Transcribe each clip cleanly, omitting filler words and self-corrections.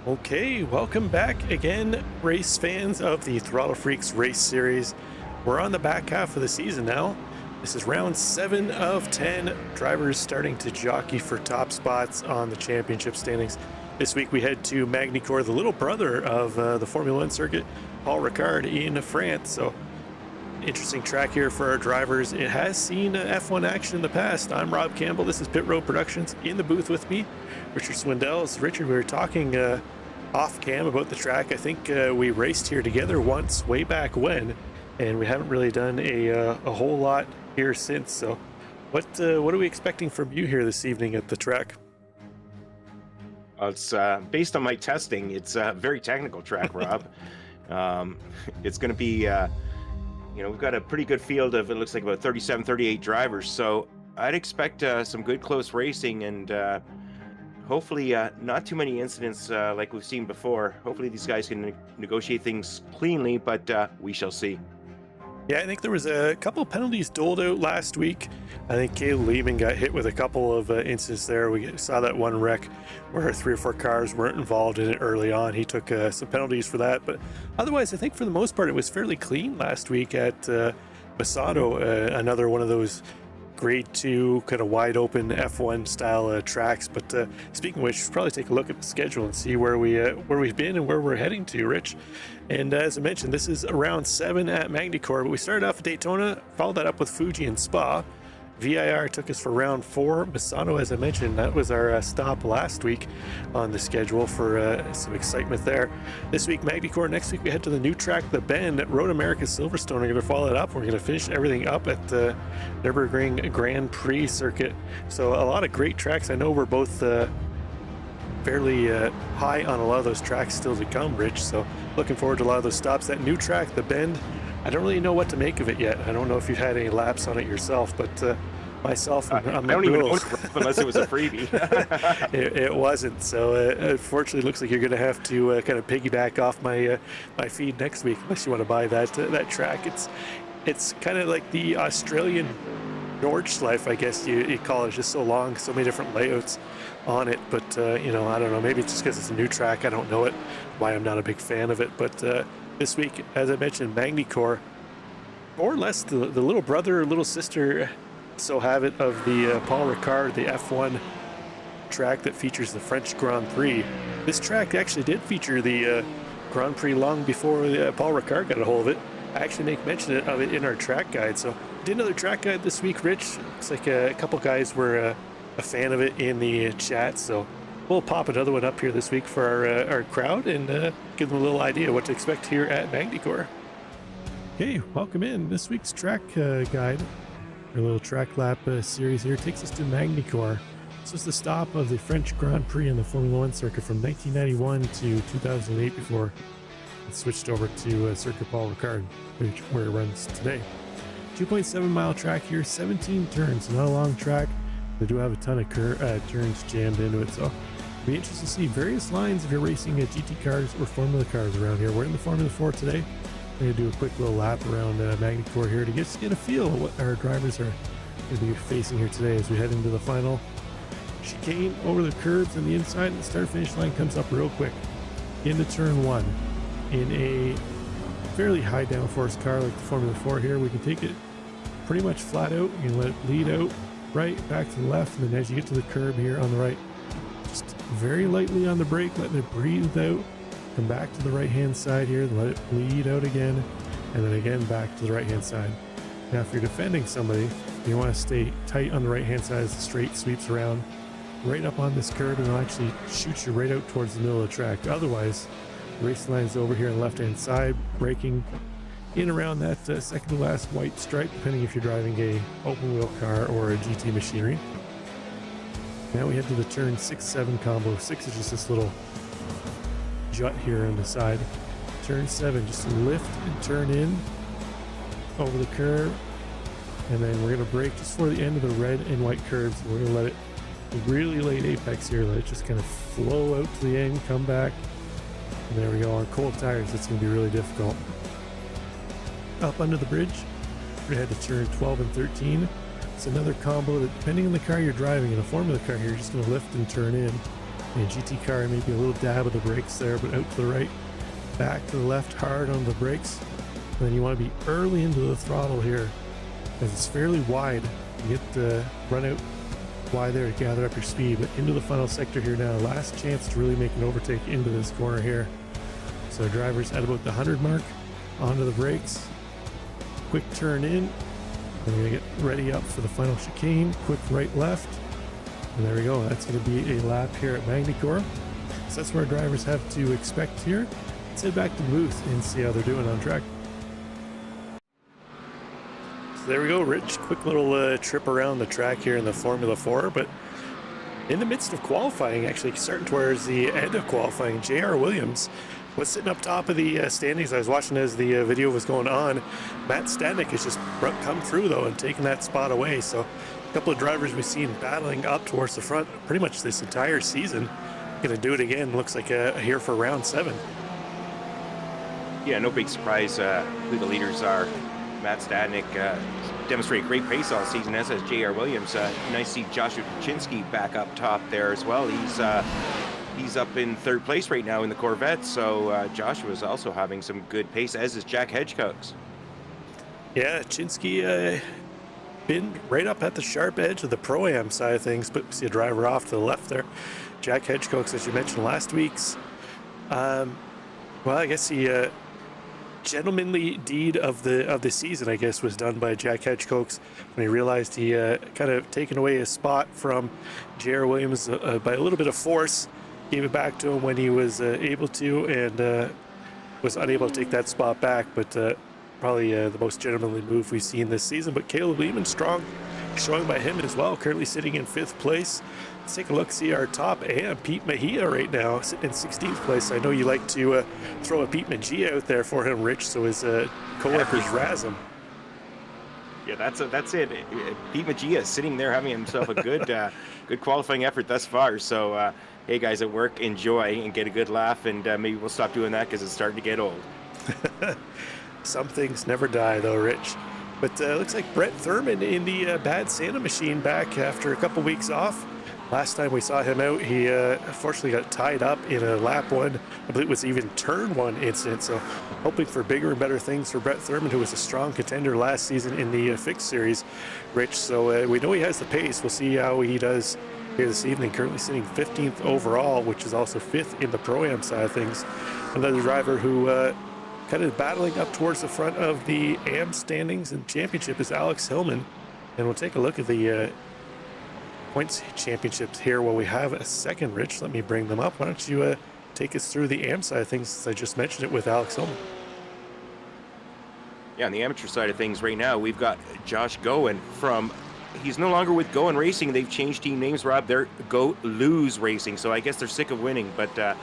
Okay, welcome back again, race fans of the Throttle Freaks race series. We're on the back half of the season now. This is round 7 of 10. Drivers starting to jockey for top spots on the championship standings. This week we head to Magny, the little brother of the Formula 1 circuit, Paul Ricard in France. So interesting track here for our drivers. It has seen F1 action in the past. I'm Rob Campbell. This is Pit Road Productions. In the booth with me, Richard Swindells. Richard, we were talking off cam about the track. I think we raced here together once way back when, and we haven't really done a whole lot here since. So what are we expecting from you here this evening at the track? It's based on my testing. It's a very technical track, Rob. It's going to be we've got a pretty good field of, it looks like, about 37 38 drivers, so I'd expect some good close racing, and hopefully not too many incidents like we've seen before. Hopefully these guys can negotiate things cleanly, but we shall see. Yeah, I think there was a couple of penalties doled out last week. I think Caleb Lehman got hit with a couple of incidents there. We saw that one wreck where 3 or 4 cars weren't involved in it early on. He took some penalties for that, but otherwise I think for the most part it was fairly clean last week at Bassano, another one of those grade 2 kind of wide open F1 style tracks. But speaking of which, we'll probably take a look at the schedule and see where we've been and where we're heading to, Rich. And as I mentioned, this is round 7 at Magny, but we started off at Daytona, followed that up with Fuji and Spa. VIR took us for round 4. Bassano, as I mentioned, that was our stop last week on the schedule for some excitement there. This week, Magny. Next week, we head to the new track, The Bend, at Road America Silverstone. We're going to follow it up. We're going to finish everything up at the Nürburgring Grand Prix circuit. So a lot of great tracks. I know we're both fairly high on a lot of those tracks still to come, Rich. So looking forward to a lot of those stops. That new track, The Bend, I don't really know what to make of it yet. I don't know if you've had any laps on it yourself, but myself, I don't even know unless it was a freebie. it wasn't. So unfortunately, it looks like you're going to have to kind of piggyback off my feed next week unless you want to buy that track. It's kind of like the Australian Nordschleife, I guess you call it. It's just so long, so many different layouts on it. But I don't know. Maybe it's just because it's a new track. I don't know why I'm not a big fan of it. But this week, as I mentioned, Magny, more or less the little brother or little sister, so have it, of the Paul Ricard, the F1 track that features the French Grand Prix. This track actually did feature the Grand Prix long before Paul Ricard got a hold of it. I actually make mention of it in our track guide. So did another track guide this week, Rich. Looks like a couple guys were a fan of it in the chat, so we'll pop another one up here this week for our crowd and give them a little idea what to expect here at Magny. Okay, welcome in. This week's track guide, our little track lap series here, takes us to Magny. This was the stop of the French Grand Prix in the Formula 1 circuit from 1991 to 2008 before it switched over to Circuit Paul Ricard, where it runs today. 2.7 mile track here, 17 turns, not a long track. They do have a ton of turns jammed into it, so it'll be interesting to see various lines if you're racing GT cars or Formula cars around here. We're in the Formula 4 today. We're going to do a quick little lap around Magny here to get a feel of what our drivers are going to be facing here today as we head into the final chicane over the curves on the inside, and the start-finish line comes up real quick into turn 1 in a fairly high downforce car like the Formula 4 here. We can take it pretty much flat out. You can let it lead out right, back to the left, and then as you get to the curb here on the right, just very lightly on the brake, letting it breathe out, come back to the right hand side here, let it bleed out again, and then again back to the right hand side. Now if you're defending somebody, you want to stay tight on the right hand side as the straight sweeps around right up on this curb, and it'll actually shoot you right out towards the middle of the track. Otherwise, the race line's over here on the left hand side, braking in around that second to last white stripe, depending if you're driving a open wheel car or a GT machinery. Now we head to the turn 6-7 combo. 6 is just this little jut here on the side. Turn 7, just lift and turn in over the curve, and then we're going to brake just for the end of the red and white curves. We're going to let it really late apex here, let it just kind of flow out to the end, come back, and there we go. On cold tires, it's going to be really difficult. Up under the bridge, we're going to head to turn 12 and 13. It's another combo that, depending on the car you're driving, in a Formula car here, you're just going to lift and turn in. And GT car, maybe a little dab of the brakes there, but out to the right, back to the left, hard on the brakes. And then you want to be early into the throttle here, because it's fairly wide. You get the run out wide there to gather up your speed, but into the final sector here now. Last chance to really make an overtake into this corner here. So drivers at about the 100 mark, onto the brakes, quick turn in, and we're gonna get ready up for the final chicane, quick right left, and there we go. That's gonna be a lap here at Magny Cours. So that's where our drivers have to expect here. Let's head back to the booth and see how they're doing on track. So there we go, Rich. Quick little trip around the track here in the Formula 4, but in the midst of qualifying, actually starting towards the end of qualifying, J.R. Williams was sitting up top of the standings. I was watching as the video was going on. Matt Stanek has just come through though and taken that spot away. So a couple of drivers we've seen battling up towards the front pretty much this entire season. Gonna do it again. Looks like here for round 7. Yeah, no big surprise who the leaders are. Matt Stanek demonstrated great pace all season, as has J.R. Williams. Nice to see Joshua Kaczynski back up top there as well. He's up in 3rd place right now in the Corvette, so Joshua is also having some good pace, as is Jack Hedgecox. Yeah, Kaczynski been right up at the sharp edge of the Pro-Am side of things, but we see a driver off to the left there. Jack Hedgecox, as you mentioned last week's. Well, I guess the gentlemanly deed of the season, I guess, was done by Jack Hedgecox when he realized he kind of taken away his spot from J.R. Williams by a little bit of force. Gave it back to him when he was able to, and was unable to take that spot back, but probably the most gentlemanly move we've seen this season. But Caleb Lehman, strong showing by him as well, currently sitting in 5th place. Let's take a look, see our top and Pete Mejia right now sitting in 16th place. I know you like to throw a Pete Mejia out there for him, Rich, so his co-workers razz him. Yeah, that's it. Pete Mejia sitting there having himself a good good qualifying effort thus far. So hey guys at work, enjoy and get a good laugh, and maybe we'll stop doing that because it's starting to get old. Some things never die though, Rich. But looks like Brett Thurman in the Bad Santa machine back after a couple weeks off. Last time we saw him out, he unfortunately got tied up in a lap 1. I believe it was even turn 1 incident. So hoping for bigger and better things for Brett Thurman, who was a strong contender last season in the Fixed Series, Rich. So we know he has the pace. We'll see how he does here this evening. Currently sitting 15th overall, which is also 5th in the Pro-Am side of things. Another driver who kind of battling up towards the front of the AM standings and championship is Alex Hillman. And we'll take a look at the points championships here while we have a second, Rich. Let me bring them up. Why don't you take us through the AM side of things, since I just mentioned it with Alex Hillman. Yeah, on the amateur side of things right now, we've got Josh Goen from, he's no longer with Goen Racing. They've changed team names, Rob. They're Go Lose Racing, so I guess they're sick of winning. But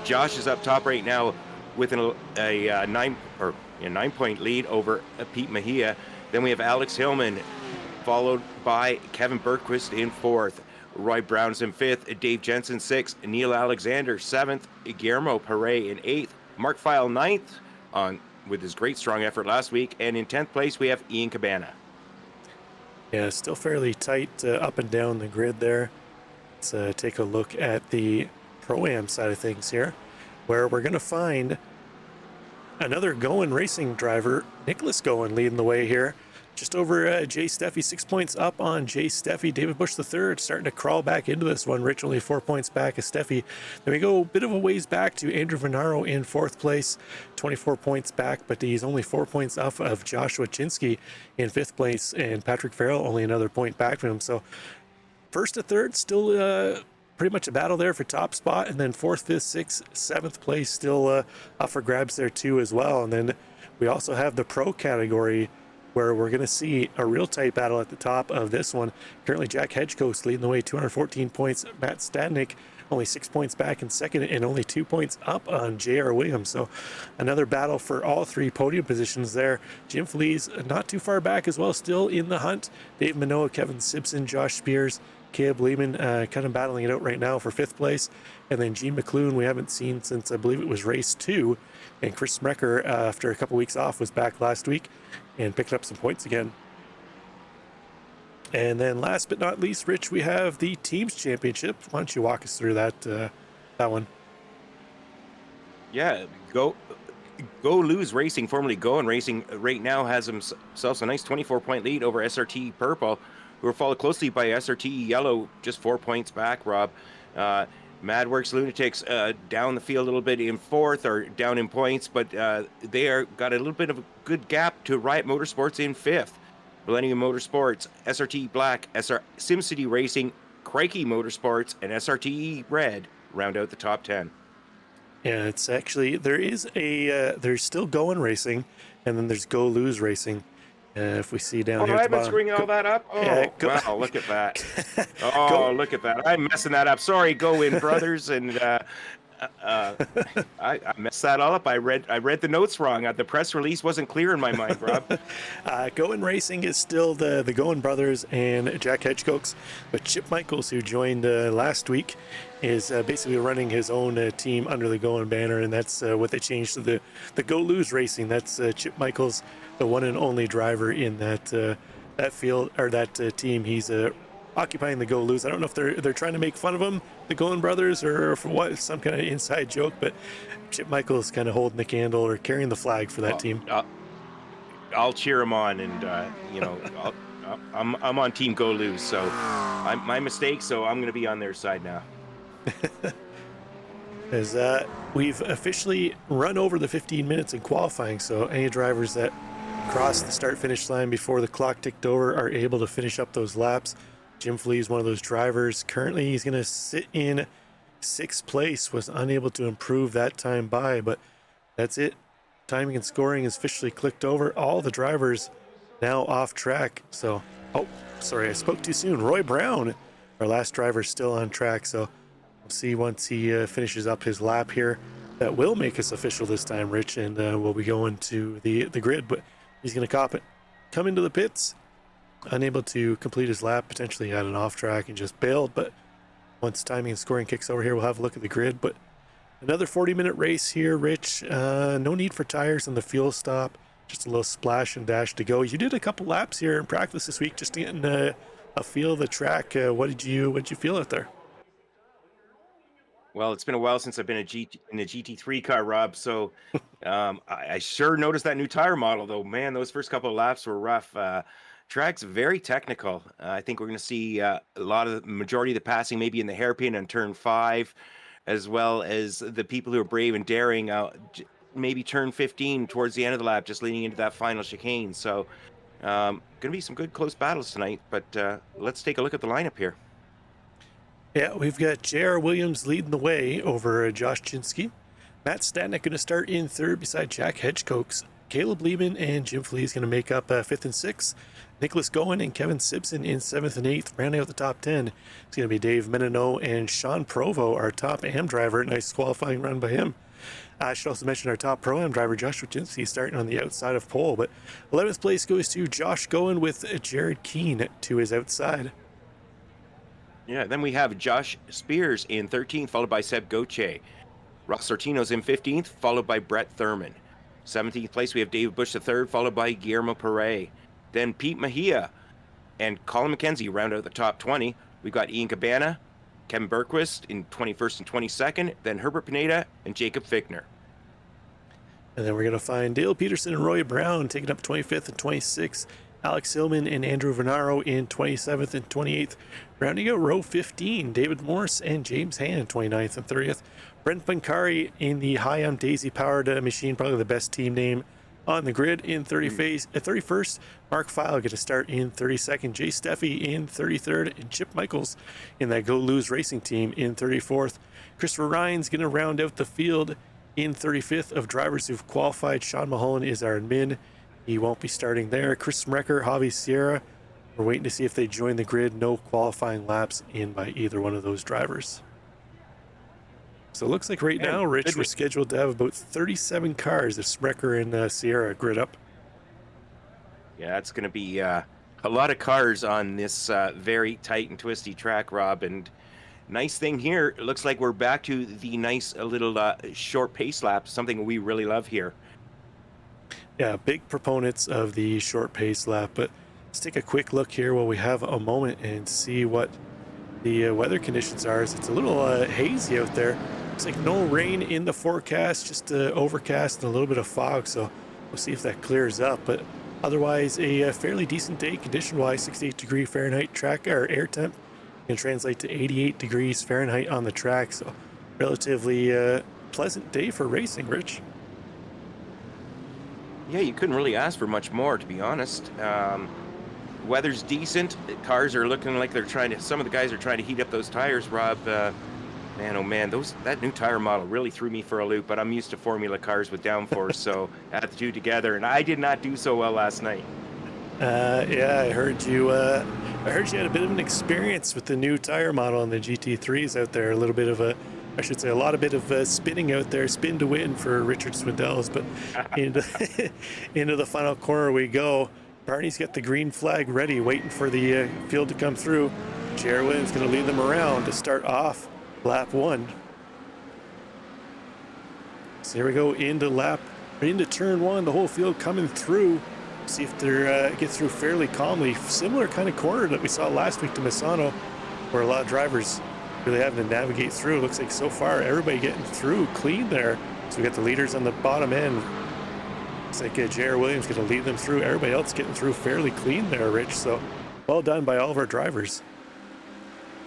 Josh is up top right now with a 9-point lead over Pete Mejia. Then we have Alex Hillman, followed by Kevin Bergquist in 4th. Roy Brown's in 5th, Dave Jensen 6th, Neil Alexander 7th, Guillermo Perret in 8th, Mark File 9th with his great strong effort last week, and in 10th place we have Ian Cabana. Yeah, still fairly tight up and down the grid there. Let's take a look at the Pro-Am side of things here, where we're going to find another Goen Racing driver, Nicholas Goen, leading the way here. Just over Jay Steffi, 6 points up on Jay Steffi. David Bush III starting to crawl back into this one. Rich only 4 points back of Steffi. Then we go a bit of a ways back to Andrew Venaro in 4th place, 24 points back, but he's only 4 points off of Joshua Chinsky in 5th place, and Patrick Farrell only another point back from him. So 1st to 3rd, still pretty much a battle there for top spot, and then 4th, 5th, 6th, 7th place still up for grabs there too as well. And then we also have the pro category, where we're going to see a real tight battle at the top of this one. Currently Jack Hedgecoast leading the way, 214 points. Matt Stadnick only 6 points back in 2nd, and only 2 points up on J.R. Williams. So another battle for all 3 podium positions there. Jim Flees not too far back as well, still in the hunt. Dave Manoa, Kevin Simpson, Josh Spears, Caleb Lehman kind of battling it out right now for 5th place. And then Gene McLuhan, we haven't seen since I believe it was race 2. And Chris Smecker, after a couple weeks off, was back last week and picked up some points again. And then last but not least, Rich, we have the Teams Championship. Why don't you walk us through that one? Yeah, Go Lose Racing, formerly Go and Racing, right now has himself a nice 24-point lead over SRT Purple, who are followed closely by SRT Yellow, just 4 points back, Rob. Madworks Lunatics down the field a little bit in fourth, or down in points, but they are got a little bit of a good gap to Riot Motorsports in fifth. Millennium Motorsports, SRT Black, SimCity Racing, Crikey Motorsports, and SRT Red round out the top 10. Yeah, it's actually, there's still Going Racing, and then there's Go Lose Racing. If we see down here at the I've been bottom. screwing all that up. Wow, look at that. Look at that. I'm messing that up. Sorry, Go In Brothers, and I messed that all up. I read the notes wrong. The press release wasn't clear in my mind, Rob. Going Racing is still the Going Brothers and Jack Hedgecoats, but Chip Michaels, who joined last week, is basically running his own team under the Going banner, and that's what they changed to the Go Lose Racing. That's Chip Michaels, the one and only driver in that field, or that team. He's occupying the Go Lose. I don't know if they're trying to make fun of him, the Going Brothers, or for what, some kind of inside joke, but Chip Michaels kind of holding the candle or carrying the flag for that team. I'll cheer him on, and I'm on Team Go Lose, so my mistake. So I'm going to be on their side now. As we've officially run over the 15 minutes in qualifying, so any drivers that crossed the start-finish line before the clock ticked over are able to finish up those laps. Jim Flea is one of those drivers. Currently, he's going to sit in 6th place, was unable to improve that time by, but that's it. Timing and scoring is officially clicked over. All the drivers now off track. So, sorry, I spoke too soon. Roy Brown, our last driver, still on track, so we'll see once he finishes up his lap here. That will make us official this time, Rich, and we'll be going to the grid, but he's going to come into the pits, unable to complete his lap, potentially had an off track and just bailed. But once timing and scoring kicks over here, we'll have a look at the grid. But another 40-minute race here, Rich. No need for tires on the fuel stop, just a little splash and dash to go. You did a couple laps here in practice this week, just getting a feel of the track. What did you feel out there? Well, it's been a while since I've been in a GT3 car, Rob. So I sure noticed that new tire model, though. Man, those first couple of laps were rough. Track's very technical. I think we're going to see a lot of the majority of the passing maybe in the hairpin on turn 5, as well as the people who are brave and daring maybe turn 15 towards the end of the lap, just leading into that final chicane. So going to be some good close battles tonight. But let's take a look at the lineup here. Yeah, we've got J.R. Williams leading the way over Josh Chinsky. Matt Statnick going to start in 3rd beside Jack Hedgecoats. Caleb Lehman and Jim Flea is going to make up 5th and 6th. Nicholas Goen and Kevin Simpson in 7th and 8th. Rounding out the top 10, it's going to be Dave Menino and Sean Provo, our top AM driver. Nice qualifying run by him. I should also mention our top Pro-Am driver, Joshua Chinsky, starting on the outside of pole. But 11th place goes to Josh Goen with Jared Keane to his outside. Yeah, then we have Josh Spears in 13th, followed by Seb Gauthier. Ross Sortino's in 15th, followed by Brett Thurman. 17th place, we have David Bush III, followed by Guillermo Perret. Then Pete Mejia and Colin McKenzie round out the top 20. We've got Ian Cabana, Kevin Berquist in 21st and 22nd, then Herbert Pineda and Jacob Fickner. And then we're going to find Dale Peterson and Roy Brown taking up 25th and 26th. Alex Hillman and Andrew Venaro in 27th and 28th. Rounding out row 15, David Morris and James Hand, 29th and 30th. Brent Pancari in the Hyam Daisy powered machine, probably the best team name on the grid, in 31st. Mark File going to start in 32nd. Jay Steffi in 33rd. And Chip Michaels in that Go Lose Racing team in 34th. Christopher Ryan's going to round out the field in 35th of drivers who've qualified. Sean Mulholland is our admin. He won't be starting there. Chris Smecker, Javi Sierra, we're waiting to see if they join the grid. No qualifying laps in by either one of those drivers. So it looks like right now, Rich, we're scheduled to have about 37 cars if Smecker and Sierra grid up. Yeah, it's going to be a lot of cars on this very tight and twisty track, Rob. And nice thing here, it looks like we're back to the nice little short pace lap, something we really love here. Yeah, big proponents of the short pace lap, but Let's take a quick look here while we have a moment and see what the weather conditions are. It's a little hazy out there. Looks like no rain in the forecast, just overcast and a little bit of fog. So we'll see if that clears up. But otherwise, a fairly decent day condition-wise. 68-degree Fahrenheit track or air temp can translate to 88 degrees Fahrenheit on the track. So relatively pleasant day for racing, Rich. Yeah, you couldn't really ask for much more, to be honest. Weather's decent. Cars are looking like they're trying to. Some of the guys are trying to heat up those tires, Rob. Man, oh man, that new tire model really threw me for a loop. But I'm used to Formula cars with downforce, so add the two together, and I did not do so well last night. Yeah, I heard you. I heard you had a bit of an experience with the new tire model on the GT3s out there. A little bit of a, I should say, a lot of bit of spinning out there, spin to win for Richard Swindells. But into the final corner we go. Barney's got the green flag ready, waiting for the field to come through. J.R. Williams going to lead them around to start off lap 1. So here we go into turn 1. The whole field coming through. See if they get through fairly calmly. Similar kind of corner that we saw last week to Misano, where a lot of drivers really having to navigate through. It looks like so far everybody getting through clean there. So we got the leaders on the bottom end. Looks like J.R. Williams going to lead them through. Everybody else getting through fairly clean there, Rich. So well done by all of our drivers.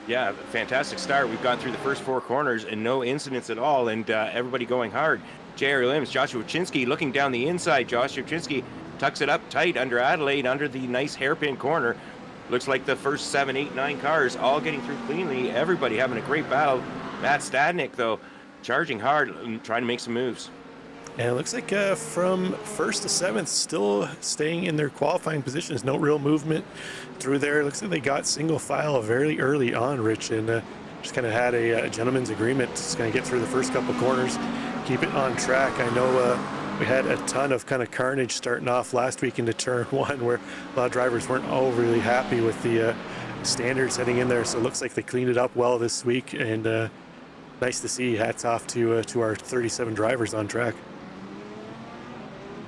Yeah, fantastic start. We've gone through the first 4 corners and no incidents at all, and everybody going hard. J.R. Williams, Joshua Chinsky looking down the inside. Joshua Chinsky tucks it up tight under Adelaide, under the nice hairpin corner. Looks like the first 7, 8, 9 cars all getting through cleanly. Everybody having a great battle. Matt Stadnick, though, charging hard and trying to make some moves. And it looks like from 1st to 7th, still staying in their qualifying positions. No real movement through there. It looks like they got single file very early on, Rich, and just kind of had a gentleman's agreement to kind of get through the first couple corners, keep it on track. I know we had a ton of kind of carnage starting off last week into turn 1, where a lot of drivers weren't overly happy with the standards heading in there. So it looks like they cleaned it up well this week, and nice to see. Hats off to our 37 drivers on track.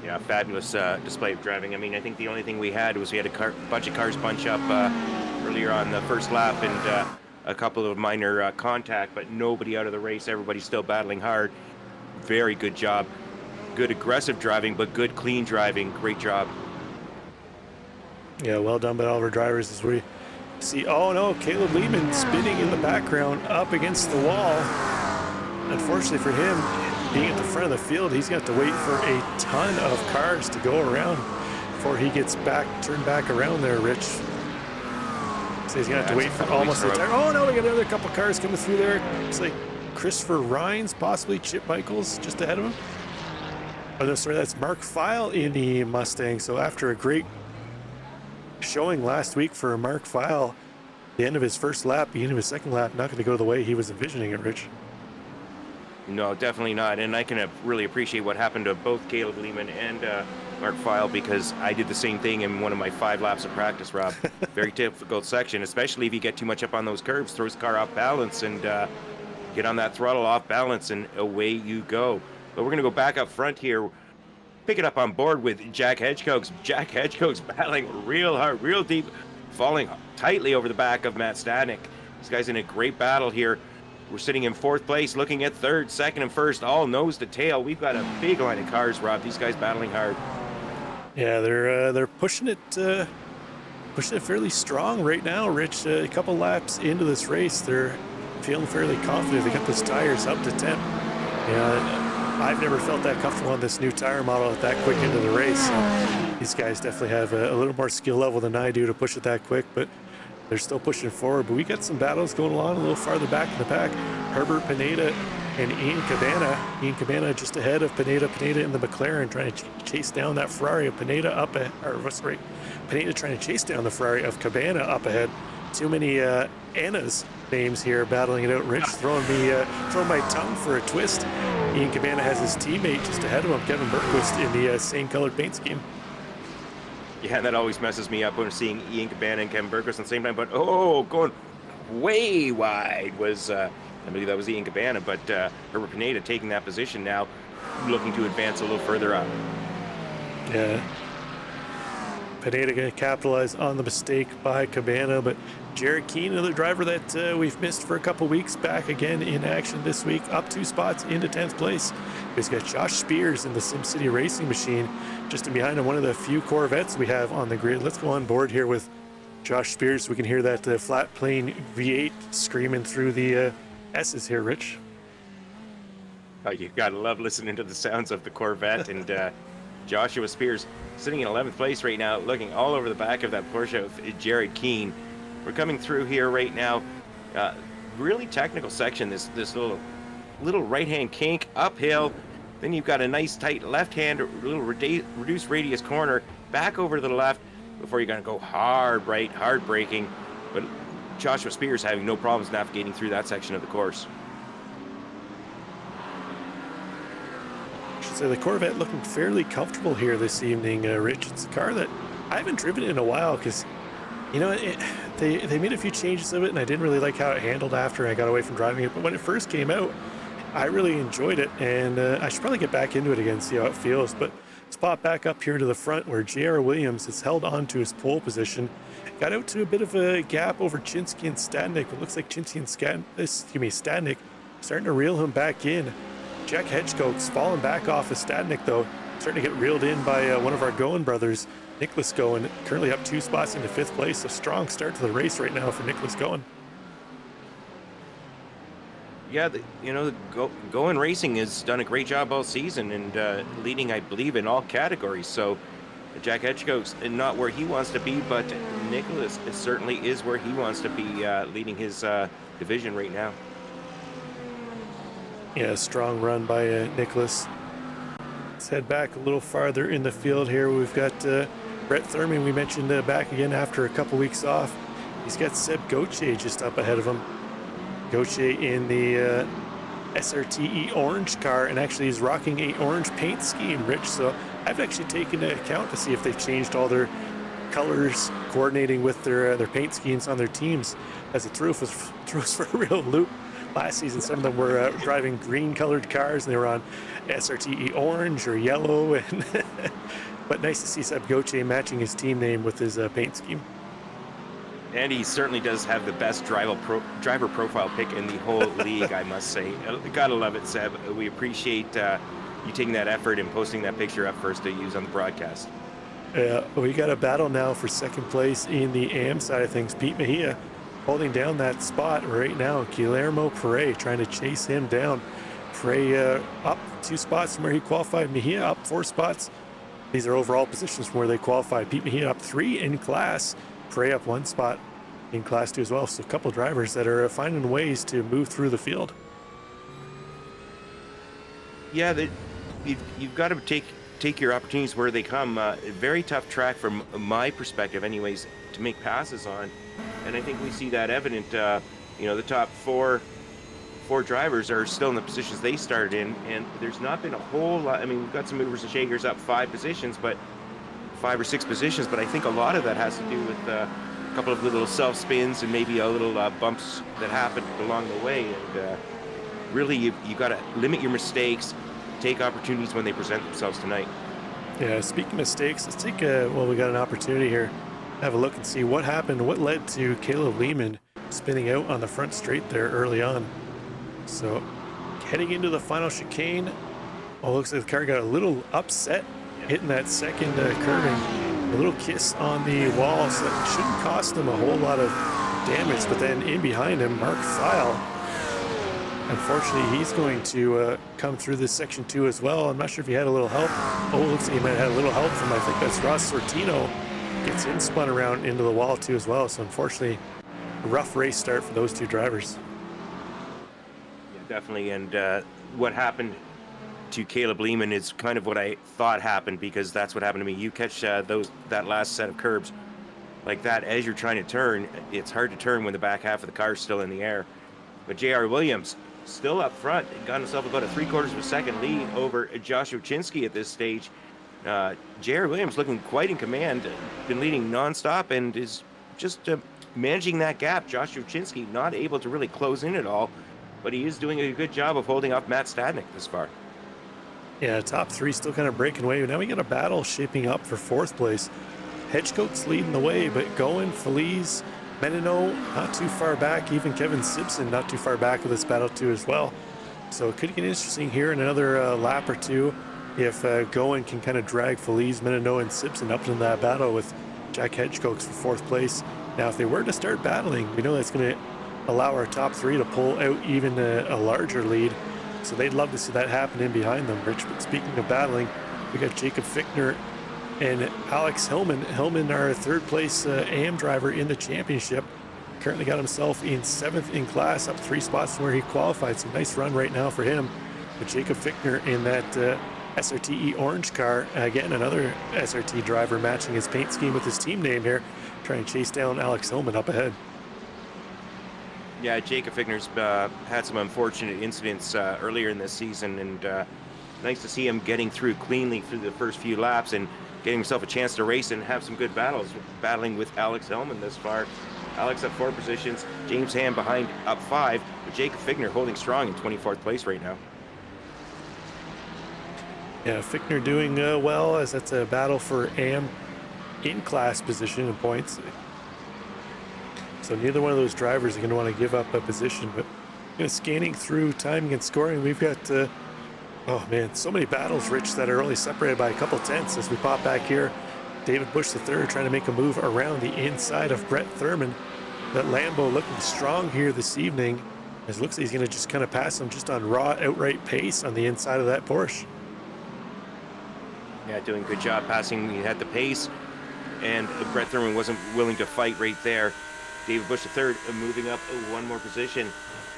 Yeah, fabulous display of driving. I mean, I think the only thing we had was we had a bunch of cars bunch up earlier on the first lap, and a couple of minor contact, but nobody out of the race. Everybody's still battling hard. Very good job. Good aggressive driving, but good clean driving. Great job. Yeah, well done by all of our drivers as we see. Oh no, Caleb Lehman spinning in the background up against the wall. Unfortunately for him, being at the front of the field, he's got to wait for a ton of cars to go around before he gets turned back around there, Rich. So he's gonna have to wait for almost the entire. Oh no, we got another couple cars coming through there. It's like Christopher Rhines, possibly Chip Michaels just ahead of him. Oh no, sorry, that's Mark Feil in the Mustang. So after a great showing last week for Mark Feil, the end of his first lap, the end of his second lap, not going to go the way he was envisioning it, Rich. No, definitely not. And I can really appreciate what happened to both Caleb Lehman and Mark Feil, because I did the same thing in one of my 5 laps of practice, Rob. Very difficult section, especially if you get too much up on those curves, throws the car off balance, and get on that throttle off balance, and away you go. But we're going to go back up front here, pick it up on board with Jack Hedgecogs. Jack Hedgecogs battling real hard, real deep, falling tightly over the back of Matt Stadnick. This guy's in a great battle here. We're sitting in 4th place, looking at 3rd, 2nd, and 1st, all nose to tail. We've got a big line of cars, Rob. These guys battling hard. Yeah, they're pushing it fairly strong right now, Rich. A couple laps into this race, they're feeling fairly confident. They got those tires up to temp. Yeah. I've never felt that comfortable on this new tire model at that quick into the race. So these guys definitely have a little more skill level than I do to push it that quick, but they're still pushing forward. But we got some battles going along a little farther back in the pack. Herbert Pineda and Ian Cabana. Ian Cabana just ahead of Pineda. Pineda in the McLaren trying to chase down that Ferrari of Pineda up ahead. Pineda trying to chase down the Ferrari of Cabana up ahead. Too many Anna's names here battling it out. Rich throwing my tongue for a twist. Ian Cabana has his teammate just ahead of him, Kevin Berquist, in the same colored paint scheme. Yeah, that always messes me up when seeing Ian Cabana and Kevin Berquist at the same time. But going way wide was, I believe that was Ian Cabana, but Herbert Pineda taking that position now, looking to advance a little further up. Yeah. Pineda going to capitalize on the mistake by Cabana, but Jared Keane, another driver that we've missed for a couple weeks, back again in action this week, up 2 spots into 10th place. He's got Josh Spears in the SimCity Racing Machine, just in behind him, one of the few Corvettes we have on the grid. Let's go on board here with Josh Spears so we can hear that flat plane V8 screaming through the S's here, Rich. Oh, you gotta love listening to the sounds of the Corvette. And Joshua Spears sitting in 11th place right now, looking all over the back of that Porsche of Jared Keane. We're coming through here right now. Really technical section, this little right-hand kink uphill. Then you've got a nice tight left-hand, little reduced radius corner, back over to the left before you're gonna go hard right, hard braking. But Joshua Spears having no problems navigating through that section of the course. So the Corvette looking fairly comfortable here this evening, Rich. It's a car that I haven't driven in a while because, you know, they made a few changes of it, and I didn't really like how it handled after I got away from driving it. But when it first came out, I really enjoyed it, and I should probably get back into it again, see how it feels. But let's pop back up here to the front where J.R. Williams has held on to his pole position. Got out to a bit of a gap over Chinsky and Stadnik. It looks like Chinsky and Stadnik starting to reel him back in. Jack Hedgecote's falling back off of Stadnik, though, starting to get reeled in by one of our Goen brothers, Nicholas Goen, currently up 2 spots into 5th place. A strong start to the race right now for Nicholas Goen. Yeah, Goen Racing has done a great job all season and leading, I believe, in all categories. So Jack Hedgecote's not where he wants to be, but Nicholas certainly is where he wants to be, leading his division right now. Yeah, strong run by Nicholas. Let's head back a little farther in the field here. We've got Brett Thurman, we mentioned, back again after a couple weeks off. He's got Seb Gauthier just up ahead of him. Gauthier in the SRTE orange car, and actually is rocking a orange paint scheme, Rich. So I've actually taken into account to see if they've changed all their colors coordinating with their paint schemes on their teams, as it threw us for a real loop. Last season, some of them were driving green-colored cars, and they were on SRTE orange or yellow. And but nice to see Seb Gauthier matching his team name with his paint scheme. And he certainly does have the best driver profile pick in the whole league, I must say. Gotta love it, Seb. We appreciate you taking that effort and posting that picture up first to use on the broadcast. We got a battle now for second place in the AM side of things. Pete Mejia holding down that spot right now. Guillermo Pere trying to chase him down. Pere up 2 spots from where he qualified. Mejia up 4 spots. These are overall positions from where they qualified. Pete Mejia up 3 in class. Pere up 1 spot in class 2 as well. So a couple drivers that are finding ways to move through the field. Yeah, you've got to take your opportunities where they come. Very tough track from my perspective anyways to make passes on. And I think we see that evident. The top four drivers are still in the positions they started in, and there's not been a whole lot. I mean, we've got some movers and shakers up 5 positions, but 5 or 6 positions. But I think a lot of that has to do with a couple of little self spins and maybe a little bumps that happened along the way. And really, you got to limit your mistakes, take opportunities when they present themselves tonight. Yeah. Speaking of mistakes, let's take we got an opportunity here. Have a look and see what happened, what led to Caleb Lehman spinning out on the front straight there early on. So heading into the final chicane, looks like the car got a little upset hitting that second curving. A little kiss on the wall, so that shouldn't cost him a whole lot of damage. But then in behind him, Mark Feil, unfortunately, he's going to come through this section 2 as well. I'm not sure if he had a little help. Looks like he might have had a little help from, I think that's Ross Sortino. Gets him spun around into the wall too as well. So unfortunately, a rough race start for those 2 drivers. Yeah, definitely. And what happened to Caleb Lehman is kind of what I thought happened, because that's what happened to me. You catch that last set of curbs like that as you're trying to turn. It's hard to turn when the back half of the car is still in the air. But J.R. Williams still up front, got himself about a 3/4 of a second lead over Joshua Chinsky at this stage. J.R. Williams looking quite in command, been leading nonstop, and is just managing that gap. Joshua Chinsky not able to really close in at all, but he is doing a good job of holding off Matt Stadnik this far. Yeah, top 3 still kind of breaking away. Now we got a battle shaping up for 4th place. Hedgecote's leading the way, but going, Feliz, Menino not too far back, even Kevin Simpson not too far back with this battle too as well. So it could get interesting here in another lap or two if Goen can kind of drag Feliz, Menino, and Simpson up into that battle with Jack Hedgecote for fourth place. Now, if they were to start battling, we know that's going to allow our top three to pull out even a larger lead. So they'd love to see that happen in behind them, Rich. But speaking of battling, we got Jacob Fichtner and Alex Hillman. Hillman, our third place AM driver in the championship, currently got himself in 7th in class, up 3 spots from where he qualified. So nice run right now for him. But Jacob Fichtner in that SRTE orange car, again, another SRT driver matching his paint scheme with his team name here, trying to chase down Alex Hillman up ahead. Yeah, Jacob Fichtner's had some unfortunate incidents earlier in this season, and nice to see him getting through cleanly through the first few laps and getting himself a chance to race and have some good battles, battling with Alex Hillman this far. Alex up 4 positions, James Ham behind up 5, but Jacob Fichtner holding strong in 24th place right now. Yeah, Fichtner doing well, as that's a battle for AM in-class position and points. So neither one of those drivers are going to want to give up a position. But scanning through timing and scoring, we've got, oh man, so many battles, Rich, that are only separated by a couple tenths as we pop back here. David Bush III trying to make a move around the inside of Brett Thurman. That Lambo looking strong here this evening. As it looks like he's going to just kind of pass him just on raw outright pace on the inside of that Porsche. Yeah, doing a good job passing. He had the pace, and Brett Thurman wasn't willing to fight right there. David Bush III moving up 1 more position.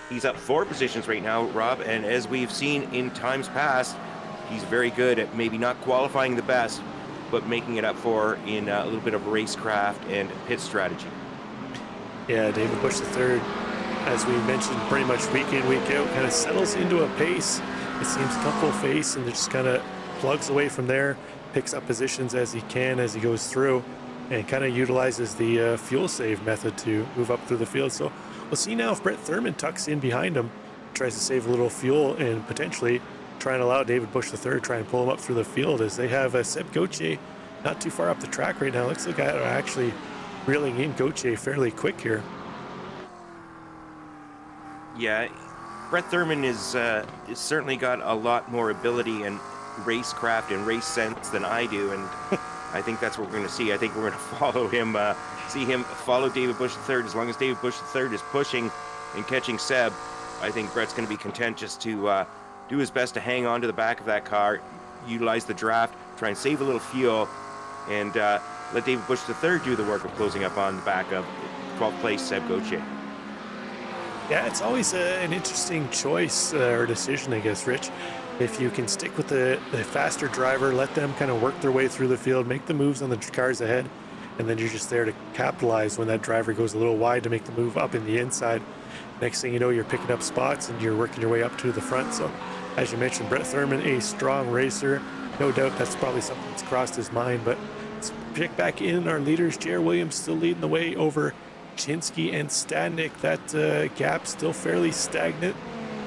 He's up 4 positions right now, Rob, and as we've seen in times past, he's very good at maybe not qualifying the best, but making it up for in a little bit of racecraft and pit strategy. Yeah, David Bush III, as we mentioned, pretty much week in, week out, kind of settles into a pace. It seems comfortable pace, and just kind of plugs away from there, picks up positions as he can as he goes through, and kind of utilizes the fuel save method to move up through the field. So we'll see now if Brett Thurman tucks in behind him, tries to save a little fuel, and potentially try and allow David Bush III try and pull him up through the field, as they have Seb Gauthier not too far up the track right now. Looks like they're actually reeling in Gauthier fairly quick here. Yeah, Brett Thurman is certainly got a lot more ability and racecraft and race sense than I do, and I think that's what we're going to see. I think we're going to follow him, see him follow David Bush III. As long as David Bush III is pushing and catching Seb, I think Brett's going to be content just to do his best to hang on to the back of that car, utilize the draft, try and save a little fuel, and let David Bush III do the work of closing up on the back of 12th place Seb Gauthier. Yeah, it's always an interesting choice or decision, I guess, Rich. If you can stick with the faster driver, let them kind of work their way through the field, make the moves on the cars ahead, and then you're just there to capitalize when that driver goes a little wide to make the move up in the inside. Next thing you know, you're picking up spots and you're working your way up to the front. So, as you mentioned, Brett Thurman, a strong racer. No doubt that's probably something that's crossed his mind. But let's pick back in our leaders. J.R. Williams still leading the way over Chinsky and Stadnik. That gap still fairly stagnant.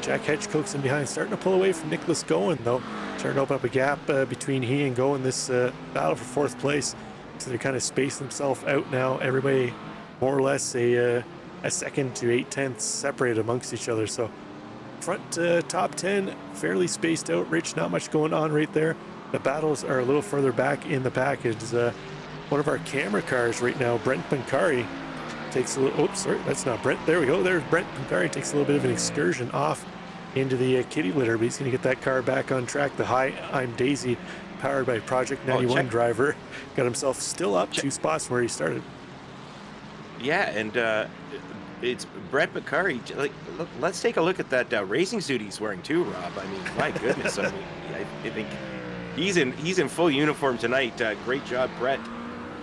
Jack Hedgecote's in behind, starting to pull away from Nicholas Goen, though. Starting to open up a gap between he and Goen this battle for 4th place. So they're kind of spacing themselves out now. Everybody more or less a second to 8/10 separated amongst each other. So front top 10 fairly spaced out. Rich, not much going on right there. The battles are a little further back in the package. One of our camera cars right now, Brent Pancari, takes a little, oops, sorry, that's not Brent. There we go. There's Brent Pancari, takes a little bit of an excursion off into the kitty litter, but he's going to get that car back on track. The Hi, I'm Daisy, powered by Project 91 driver, got himself still up 2 spots from where he started. Yeah, and it's Brett Pancari. Like, look, let's take a look at that racing suit he's wearing too, Rob. I mean, my goodness. I mean, I think he's in full uniform tonight. Great job, Brett.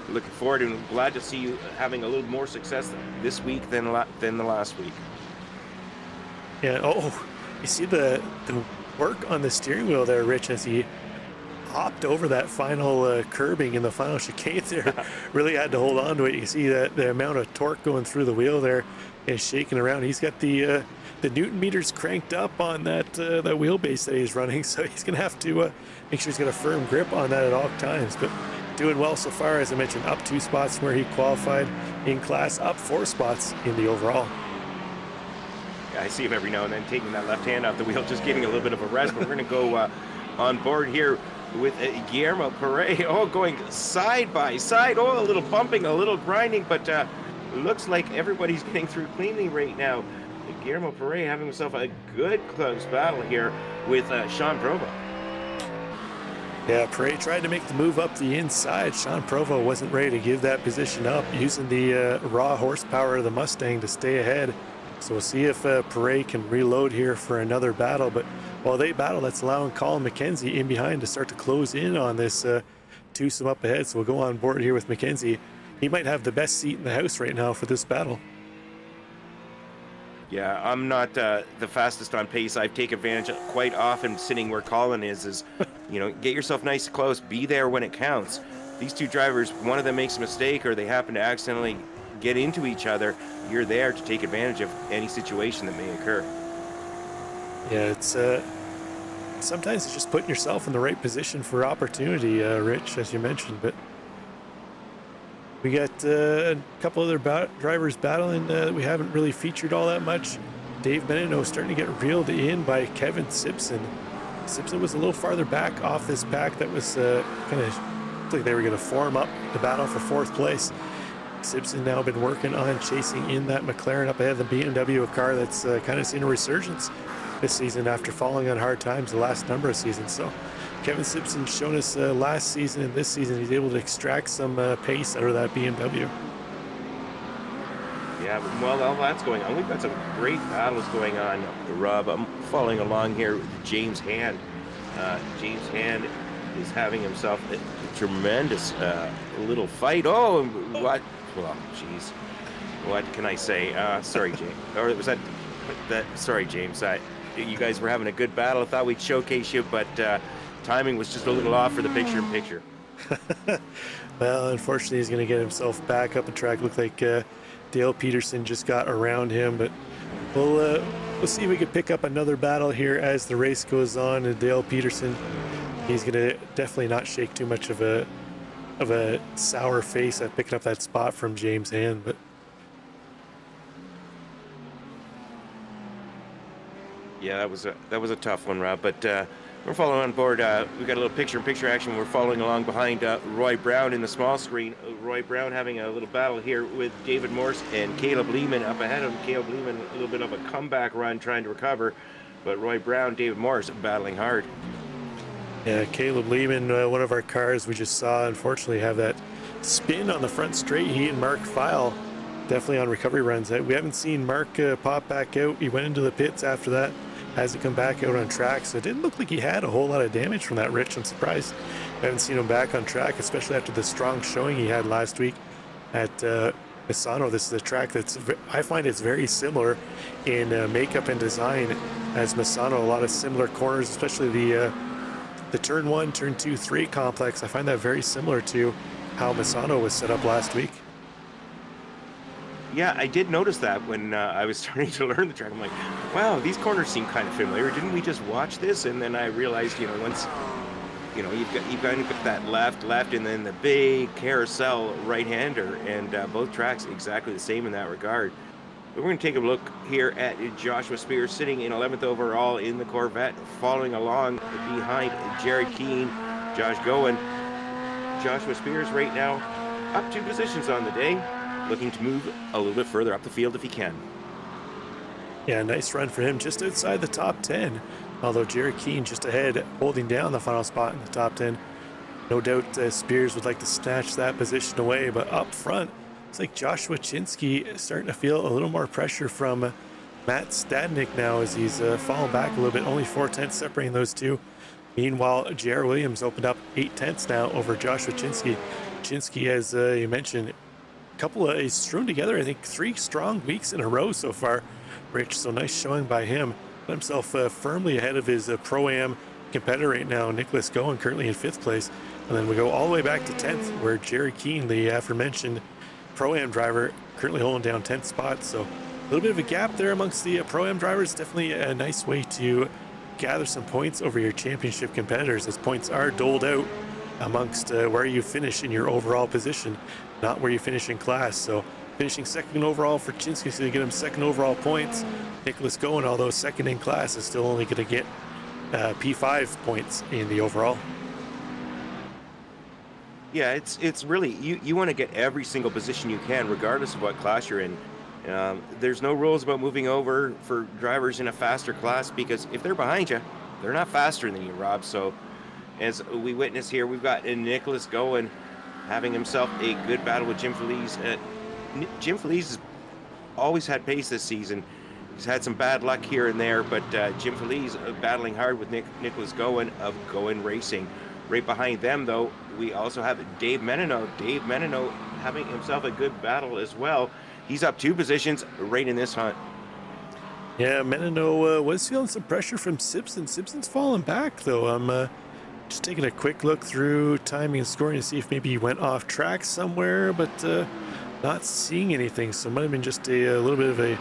Looking forward and glad to see you having a little more success this week than the last week. Yeah. Oh, you see the work on the steering wheel there, Rich, as he hopped over that final curbing in the final chicane there. Really had to hold on to it. You see that the amount of torque going through the wheel there is shaking around. He's got the Newton meters cranked up on that wheelbase that he's running, so he's gonna have to make sure he's got a firm grip on that at all times. But doing well so far, as I mentioned, up 2 spots from where he qualified in class, up 4 spots in the overall. Yeah, I see him every now and then taking that left hand off the wheel, just giving a little bit of a rest. But we're going to go on board here with Guillermo Perez, going side by side. A little bumping, a little grinding, but looks like everybody's getting through cleanly right now. Guillermo Perez having himself a good close battle here with Sean Provo. Yeah, Perez tried to make the move up the inside. Sean Provo wasn't ready to give that position up, using the raw horsepower of the Mustang to stay ahead. So we'll see if Perez can reload here for another battle. But while they battle, that's allowing Colin McKenzie in behind to start to close in on this twosome up ahead. So we'll go on board here with McKenzie. He might have the best seat in the house right now for this battle. Yeah, I'm not the fastest on pace. I take advantage quite often sitting where Colin is get yourself nice and close, be there when it counts. These two drivers, one of them makes a mistake or they happen to accidentally get into each other, you're there to take advantage of any situation that may occur. Yeah, it's sometimes it's just putting yourself in the right position for opportunity, Rich, as you mentioned. But we got a couple other drivers battling that we haven't really featured all that much. Dave Benino starting to get reeled in by Kevin Simpson. Simpson was a little farther back off this pack that was kind of looked like they were going to form up the battle for 4th place. Simpson now been working on chasing in that McLaren up ahead of the BMW, a car that's kind of seen a resurgence this season after falling on hard times the last number of seasons. So Kevin Simpson shown us last season and this season he's able to extract some pace out of that BMW. Yeah, well, all that's going on. We've got some great battles going on, Rob. I'm following along here with James Hand. James Hand is having himself a tremendous little fight. What? Well, jeez. What can I say? Sorry, James. Or was that? Sorry, James. You guys were having a good battle. I thought we'd showcase you, but timing was just a little off for the picture-in-picture. Well, unfortunately, he's going to get himself back up the track. Looked like Dale Peterson just got around him, but we'll see if we can pick up another battle here as the race goes on. And Dale Peterson, he's going to definitely not shake too much of a sour face at picking up that spot from James Hand, but yeah, that was a tough one, Rob. But we're following on board. We've got a little picture-in-picture action. We're following along behind Roy Brown in the small screen. Roy Brown having a little battle here with David Morse and Caleb Lehman up ahead of him. Caleb Lehman, a little bit of a comeback run trying to recover, but Roy Brown, David Morse battling hard. Yeah, Caleb Lehman, one of our cars we just saw, unfortunately have that spin on the front straight. He and Mark File definitely on recovery runs. We haven't seen Mark pop back out. He went into the pits after that, hasn't come back out on track, so it didn't look like he had a whole lot of damage from that, Rich. I'm surprised I haven't seen him back on track, especially after the strong showing he had last week at Misano. This is a track that's, I find it's very similar in makeup and design as Misano. A lot of similar corners, especially the turn 1, turn 2, 3 complex. I find that very similar to how Misano was set up last week. Yeah, I did notice that when I was starting to learn the track. I'm like, wow, these corners seem kind of familiar. Didn't we just watch this? And then I realized, once, you've got that left, and then the big carousel right-hander, and both tracks exactly the same in that regard. But we're going to take a look here at Joshua Spears sitting in 11th overall in the Corvette, following along behind Jared Keane, Josh Goen. Joshua Spears right now up 2 positions on the day, looking to move a little bit further up the field if he can. Yeah, nice run for him, just outside the top 10. Although Jared Keane just ahead, holding down the final spot in the top 10. No doubt Spears would like to snatch that position away, but up front, it's like Joshua Chinsky starting to feel a little more pressure from Matt Stadnick now as he's fallen back a little bit, only 4/10 separating those two. Meanwhile, J.R. Williams opened up 8/10 now over Joshua Chinsky. Chinsky, as you mentioned, he's strewn together, I think, 3 strong weeks in a row so far, Rich. So nice showing by him. Got himself firmly ahead of his Pro-Am competitor right now, Nicholas Goen, currently in 5th place. And then we go all the way back to 10th, where Jerry Keane, the aforementioned Pro-Am driver, currently holding down 10th spot. So a little bit of a gap there amongst the Pro-Am drivers. Definitely a nice way to gather some points over your championship competitors, as points are doled out amongst where you finish in your overall position, not where you finish in class. So finishing second overall for Chinsky is going to get him second overall points. Nicholas Goen, although second in class, is still only going to get P5 points in the overall. Yeah, it's really, you want to get every single position you can, regardless of what class you're in. There's no rules about moving over for drivers in a faster class, because if they're behind you, they're not faster than you, Rob. So as we witness here, we've got Nicholas Goen having himself a good battle with Jim Feliz. Jim Feliz has always had pace this season. He's had some bad luck here and there, but Jim Feliz battling hard with Nicholas Goen of Goen Racing. Right behind them, though, we also have Dave Menino. Dave Menino having himself a good battle as well. He's up 2 positions right in this hunt. Yeah, Menino was feeling some pressure from Simpson. Simpson's falling back, though. I'm just taking a quick look through timing and scoring to see if maybe he went off track somewhere, but not seeing anything. So it might have been just a little bit of a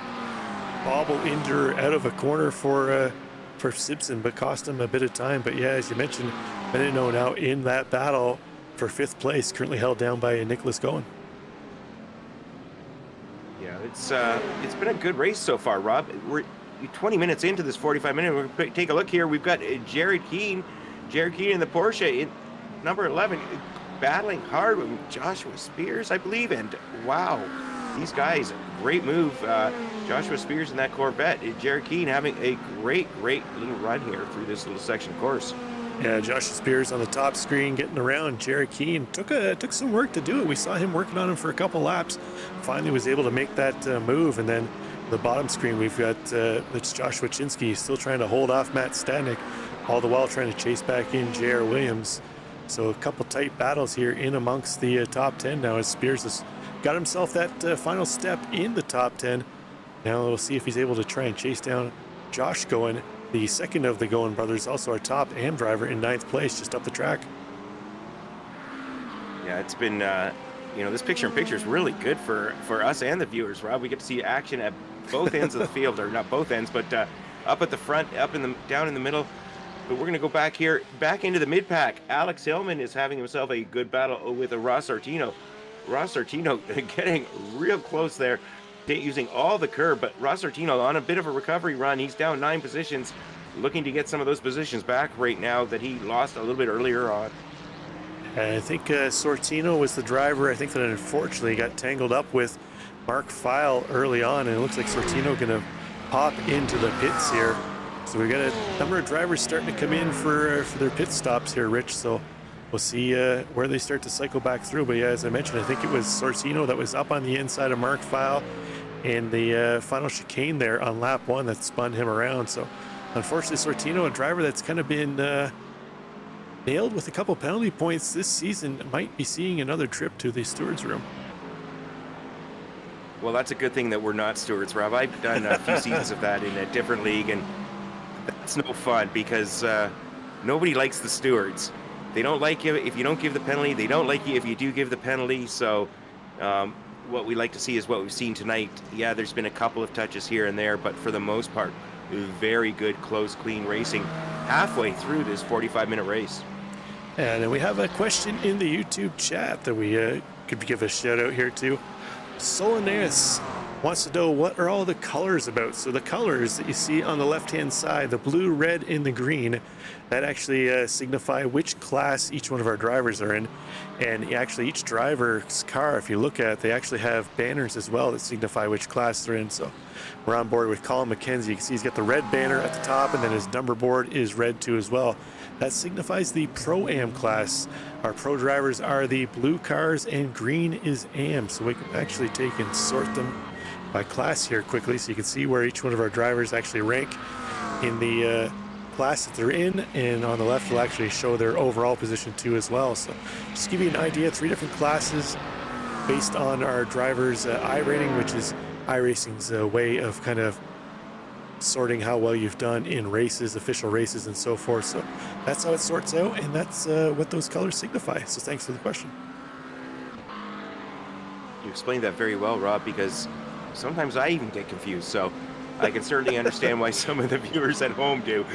bobble into out of a corner for Simpson, but cost him a bit of time. But yeah, as you mentioned, Menino now in that battle for 5th place, currently held down by Nicholas Goen. Yeah, it's been a good race so far, Rob. We're 20 minutes into this 45-minute. We're going to take a look here. We've got Jared Keane in the Porsche in number 11, battling hard with Joshua Spears, I believe. And wow, these guys, great move. Joshua Spears in that Corvette. Jared Keane having a great little run here through this little section course. Yeah, Joshua Spears on the top screen getting around. Jared Keane took some work to do it. We saw him working on him for a couple laps. Finally was able to make that move. And then the bottom screen, we've got it's Joshua Chinsky still trying to hold off Matt Stanek, all the while trying to chase back in J.R. Williams. So a couple tight battles here in amongst the top 10 now, as Spears has got himself that final step in the top 10. Now we'll see if he's able to try and chase down Josh Goen, the second of the Goen brothers, also our top AM driver in 9th place, just up the track. Yeah, it's been, this picture-in-picture is really good for us and the viewers, Rob. We get to see action at both ends of the field, or not both ends, but up at the front, down in the middle. But we're going to go back here, back into the mid-pack. Alex Hillman is having himself a good battle with a Ross Artino. Ross Artino getting real close there, using all the curb, but Ross Artino on a bit of a recovery run. He's down 9 positions, looking to get some of those positions back right now that he lost a little bit earlier on. I think Sortino was the driver, I think, that unfortunately got tangled up with Mark Feil early on, and it looks like Sortino going to pop into the pits here. So we've got a number of drivers starting to come in for their pit stops here, Rich. So we'll see where they start to cycle back through. But yeah, as I mentioned, I think it was Sortino that was up on the inside of Mark Feil in the final chicane there on lap 1 that spun him around. So unfortunately, Sortino, a driver that's kind of been nailed with a couple penalty points this season, might be seeing another trip to the stewards room. Well, that's a good thing that we're not stewards, Rob. I've done a few seasons of that in a different league, and that's no fun, because nobody likes the stewards. They don't like you if you don't give the penalty. They don't like you if you do give the penalty. So what we like to see is what we've seen tonight. Yeah, there's been a couple of touches here and there, but for the most part, very good, close, clean racing halfway through this 45-minute race. And then we have a question in the YouTube chat that we could give a shout out here to. Solaris wants to know, what are all the colors about? So the colors that you see on the left-hand side, the blue, red, and the green, that actually signify which class each one of our drivers are in. And actually each driver's car, if you look at it, they actually have banners as well that signify which class they're in. So we're on board with Colin McKenzie. You can see he's got the red banner at the top, and then his number board is red too as well. That signifies the Pro-Am class. Our pro drivers are the blue cars, and green is AM. So we can actually take and sort them by class here quickly, so you can see where each one of our drivers actually rank in the class that they're in, and on the left will actually show their overall position too as well. So just to give you an idea, 3 different classes based on our drivers' iRating, which is iRacing's way of kind of sorting how well you've done in races, official races, and so forth. So that's how it sorts out, and that's what those colors signify. So thanks for the question. You explained that very well, Rob, because sometimes I even get confused. So I can certainly understand why some of the viewers at home do.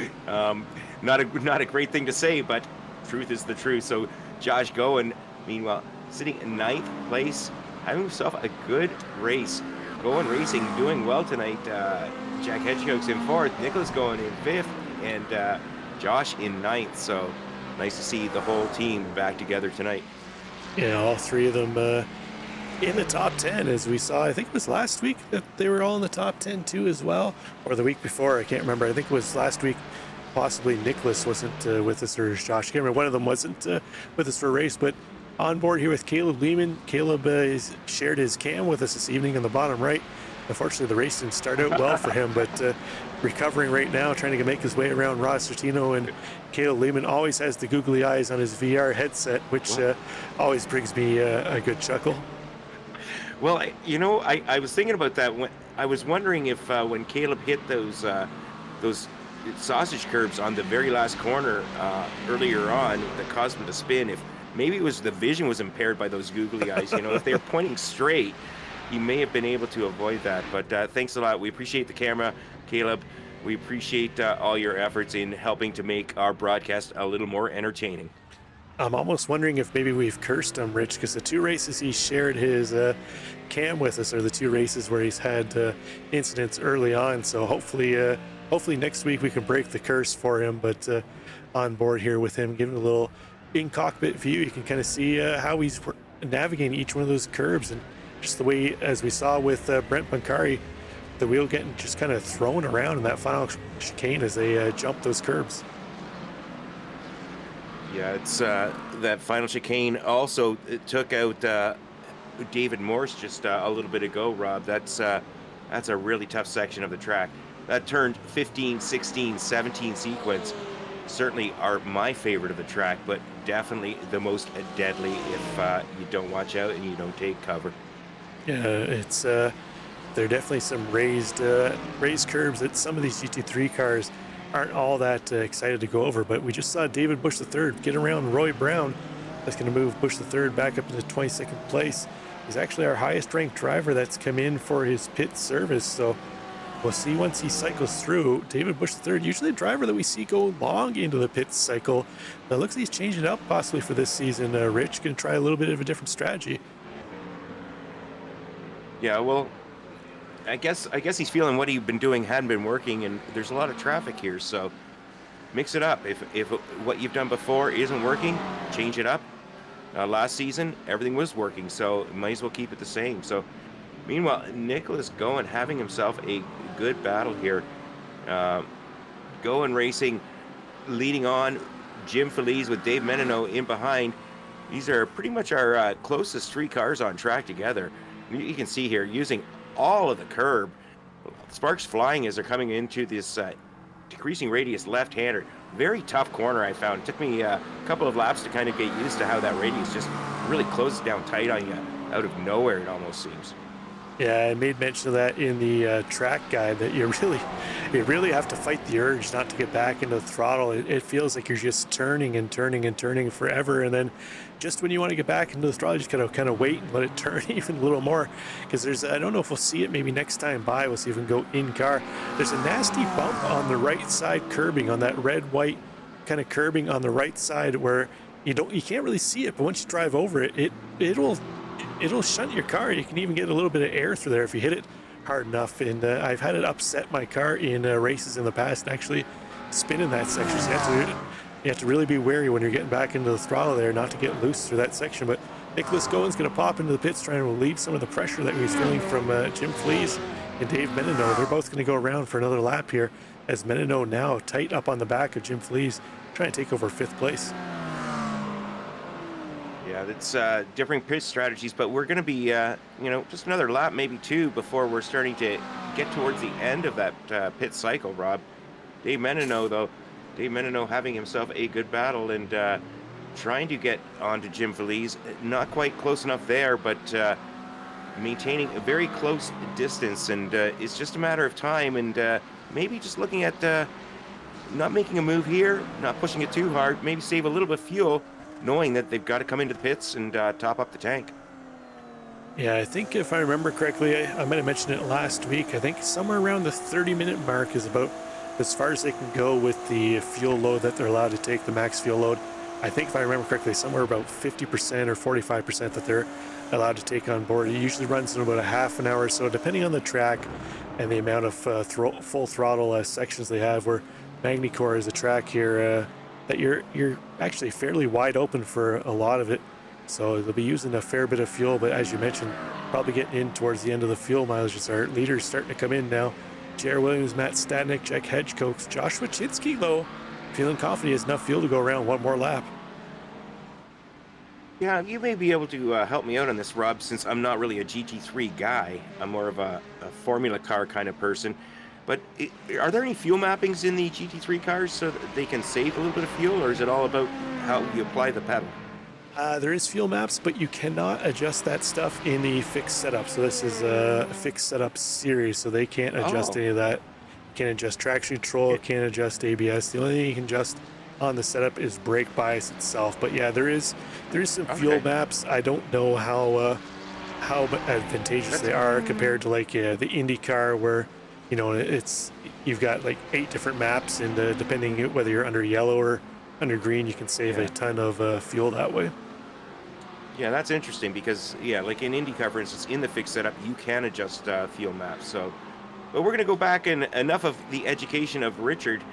Not a great thing to say, but truth is the truth. So Josh Goen, meanwhile, sitting in 9th place, having himself a good race. Goen Racing doing well tonight. Jack Hedgecock's in 4th, Nicholas Goen in 5th, and Josh in 9th. So nice to see the whole team back together tonight. Yeah, all three of them in the top 10, as we saw. I think it was last week that they were all in the top 10 too as well, or the week before. I can't remember. I think it was last week. Possibly Nicholas wasn't with us, or Josh. I can't remember. One of them wasn't with us for a race, but on board here with Caleb Lehman. Caleb shared his cam with us this evening in the bottom right. Unfortunately, the race didn't start out well for him, but recovering right now, trying to make his way around Ross Sortino. And Caleb Lehman always has the googly eyes on his VR headset, which always brings me a good chuckle. Well, I was thinking about that. When I was wondering if when Caleb hit those sausage curbs on the very last corner earlier on that caused him to spin, if maybe it was the vision was impaired by those googly eyes. If they were pointing straight, he may have been able to avoid that. But thanks a lot. We appreciate the camera, Caleb. We appreciate all your efforts in helping to make our broadcast a little more entertaining. I'm almost wondering if maybe we've cursed him, Rich, because the 2 races he shared his cam with us are the 2 races where he's had incidents early on. So hopefully next week we can break the curse for him. But on board here with him, giving a little in-cockpit view, you can kind of see how he's navigating each one of those curbs. And just the way, as we saw with Brent Pancari, the wheel getting just kind of thrown around in that final chicane as they jump those curbs. Yeah, it's that final chicane also took out David Morse just a little bit ago, Rob. That's a really tough section of the track. That turned 15, 16, 17 sequence certainly are my favorite of the track, but definitely the most deadly if you don't watch out and you don't take cover. Yeah, it's there are definitely some raised curbs that some of these GT3 cars aren't all that excited to go over. But we just saw David Bush III get around Roy Brown. That's going to move Bush III back up into 22nd place. He's actually our highest ranked driver that's come in for his pit service. So we'll see once he cycles through. David Bush III, usually a driver that we see go long into the pit cycle. It looks like he's changing it up possibly for this season. Rich going to try a little bit of a different strategy. Yeah, well, I guess he's feeling what he'd been doing hadn't been working, and there's a lot of traffic here, so mix it up. If what you've done before isn't working, change it up. Last season, everything was working, so might as well keep it the same. So, meanwhile, Nicholas Goen having himself a good battle here. Goen Racing leading on, Jim Feliz with Dave Menino in behind. These are pretty much our closest 3 cars on track together. You can see here, using all of the curb. Sparks flying as they're coming into this decreasing radius left-hander. Very tough corner, I found. It took me a couple of laps to kind of get used to how that radius just really closes down tight on you out of nowhere, it almost seems. Yeah, I made mention of that in the track guide, that you really have to fight the urge not to get back into the throttle. It feels like you're just turning and turning and turning forever, and then just when you want to get back into the throttle, you just gotta kind of wait and let it turn even a little more. Because I don't know if we'll see it maybe next time by. We'll see if we can go in car. There's a nasty bump on the right side curbing, on that red-white kind of curbing on the right side where you can't really see it, but once you drive over it, it'll shunt your car. You can even get a little bit of air through there if you hit it hard enough. And I've had it upset my car in races in the past and actually spin in that section. So you have to really be wary when you're getting back into the throttle there, not to get loose through that section. But Nicholas Goen's going to pop into the pits, trying to relieve some of the pressure that he's feeling from Jim Flees and Dave Menino. They're both going to go around for another lap here, as Menino now tight up on the back of Jim Flees, trying to take over 5th place. Yeah, that's different pit strategies, but we're going to be, just another lap, maybe 2, before we're starting to get towards the end of that pit cycle, Rob. Dave Menino having himself a good battle and trying to get onto Jim Feliz. Not quite close enough there, but maintaining a very close distance, and it's just a matter of time, and maybe just looking at not making a move here, not pushing it too hard, maybe save a little bit of fuel, knowing that they've got to come into the pits and top up the tank. Yeah, I think if I remember correctly, I might have mentioned it last week, I think somewhere around the 30-minute mark is about as far as they can go with the fuel load that they're allowed to take, the max fuel load. I think if I remember correctly, somewhere about 50% or 45% that they're allowed to take on board. It usually runs in about a half an hour or so, depending on the track and the amount of full throttle sections they have. Where Magny Cours is a track here that you're actually fairly wide open for a lot of it. So they'll be using a fair bit of fuel, but as you mentioned, probably getting in towards the end of the fuel mileage as our leaders starting to come in now. J.R. Williams, Matt Stadnick, Jack Hedgecoats, Joshua Chinsky, though, feeling confident he has enough fuel to go around one more lap. Yeah, you may be able to help me out on this, Rob, since I'm not really a GT3 guy. I'm more of a formula car kind of person. But are there any fuel mappings in the GT3 cars so that they can save a little bit of fuel, or is it all about how you apply the pedal? There is fuel maps, but you cannot adjust that stuff in the fixed setup. So this is a fixed setup series, so they can't adjust any of that. You can't adjust traction control, can't adjust ABS. The only thing you can adjust on the setup is brake bias itself. But yeah, there is some fuel maps. I don't know how advantageous they are compared to like the IndyCar, where you've got like 8 different maps, and depending whether you're under yellow or under green, you can save a ton of fuel that way. Yeah, that's interesting because, like in IndyCar, for instance, in the fixed setup, you can adjust fuel maps. So, but we're going to go back, and enough of the education of Richard.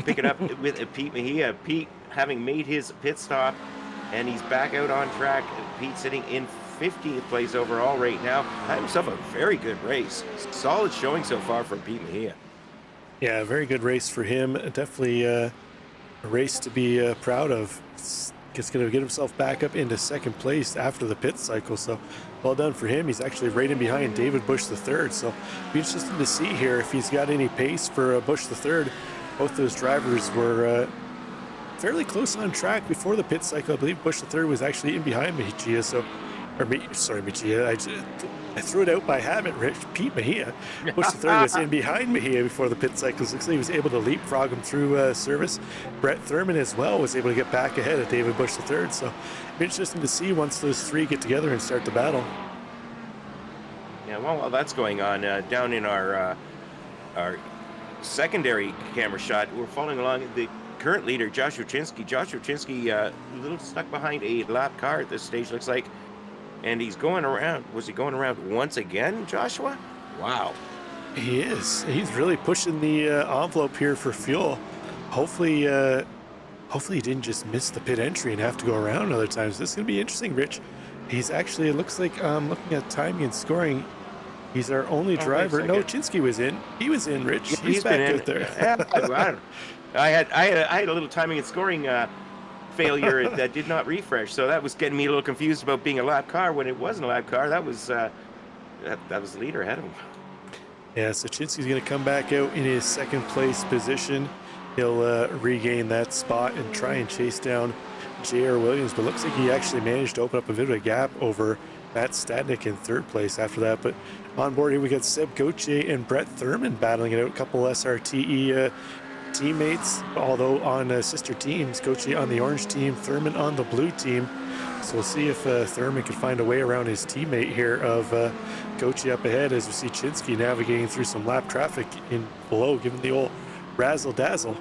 Pick it up with Pete Mejia. Pete having made his pit stop, and he's back out on track. Pete sitting in 50th place overall right now. Had himself a very good race. Solid showing so far from Pete Mejia. Yeah, very good race for him. Definitely a race to be proud of. He's going to get himself back up into second place after the pit cycle, so well done for him. He's actually right in behind David Busch III, so it'll be interesting to see here if he's got any pace for Busch III. Both those drivers were fairly close on track before the pit cycle. I believe Busch III was actually in behind Mejia, Mejia. I threw it out by habit, Rich. Pete Mejia. Busch III was in behind Mejia before the pit cycles. Looks like he was able to leapfrog him through service. Brett Thurman as well was able to get back ahead of David Busch III. So it'll be interesting to see once those three get together and start the battle. Yeah, well, while that's going on, down in our secondary camera shot, we're following along the current leader, Joshua Chinsky. Joshua Chinsky, a little stuck behind a lap car at this stage, looks like. And he's going around. Was he going around once again, Joshua? Wow. He is. He's really pushing the envelope here for fuel. Hopefully he didn't just miss the pit entry and have to go around other times. This is going to be interesting, Rich. He's actually, it looks like, looking at timing and scoring, he's our only driver. No, Chinsky was in. He was in, Rich. Yeah, he's back out there. Yeah, I had a little timing and scoring failure that did not refresh, so that was getting me a little confused about being a lap car when it wasn't a lap car. That was the leader ahead of him. Yeah, so Chinsky's going to come back out in his second place position. He'll regain that spot and try and chase down J.R. Williams, but looks like he actually managed to open up a bit of a gap over Matt Stadnick in third place after that. But on board here we got Seb Gauthier and Brett Thurman battling it out. A couple SRTE teammates, although on sister teams. Gauthier on the orange team, Thurman on the blue team. So we'll see if Thurman can find a way around his teammate here of Gauthier up ahead, as we see Chinsky navigating through some lap traffic in below, giving the old razzle dazzle.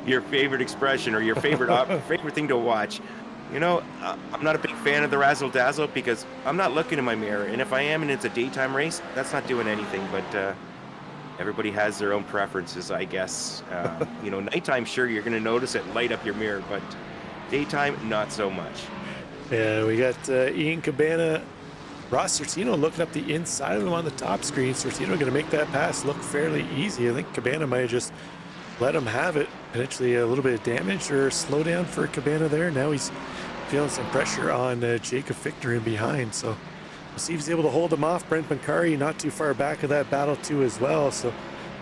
Your favorite expression, or your favorite favorite thing to watch. You know, I'm not a big fan of the razzle dazzle because I'm not looking in my mirror, and if I am and it's a daytime race, that's not doing anything. But everybody has their own preferences, I guess. Nighttime, sure, you're going to notice it light up your mirror, but daytime, not so much. Yeah, we got Ian Cabana, Ross Sortino looking up the inside of him on the top screen. Sortino going to make that pass look fairly easy. I think Cabana might have just let him have it. Potentially a little bit of damage or slowdown for Cabana there. Now he's feeling some pressure on Jacob Fichtner in behind. So we'll see if he's able to hold him off. Brent Mancari not too far back of that battle too as well. So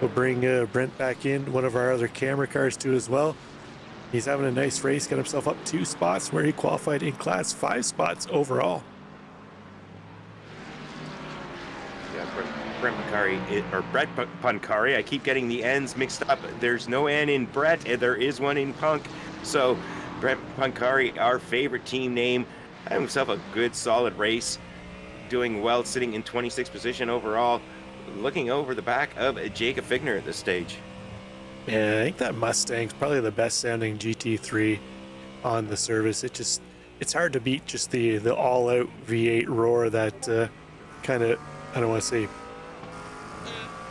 we'll bring Brent back in, one of our other camera cars too as well. He's having a nice race, got himself up 2 spots where he qualified in class 5 spots overall. Yeah, Brent Pancari. I keep getting the N's mixed up. There's no N in Brett, and there is one in Punk. So Brent Pancari, our favorite team name, had himself a good, solid race. Doing well, sitting in 26th position overall. Looking over the back of Jacob Fichtner at this stage. Yeah, I think that Mustang's probably the best sounding GT3 on the service. It's hard to beat just the all out V8 roar that kind of I don't want to say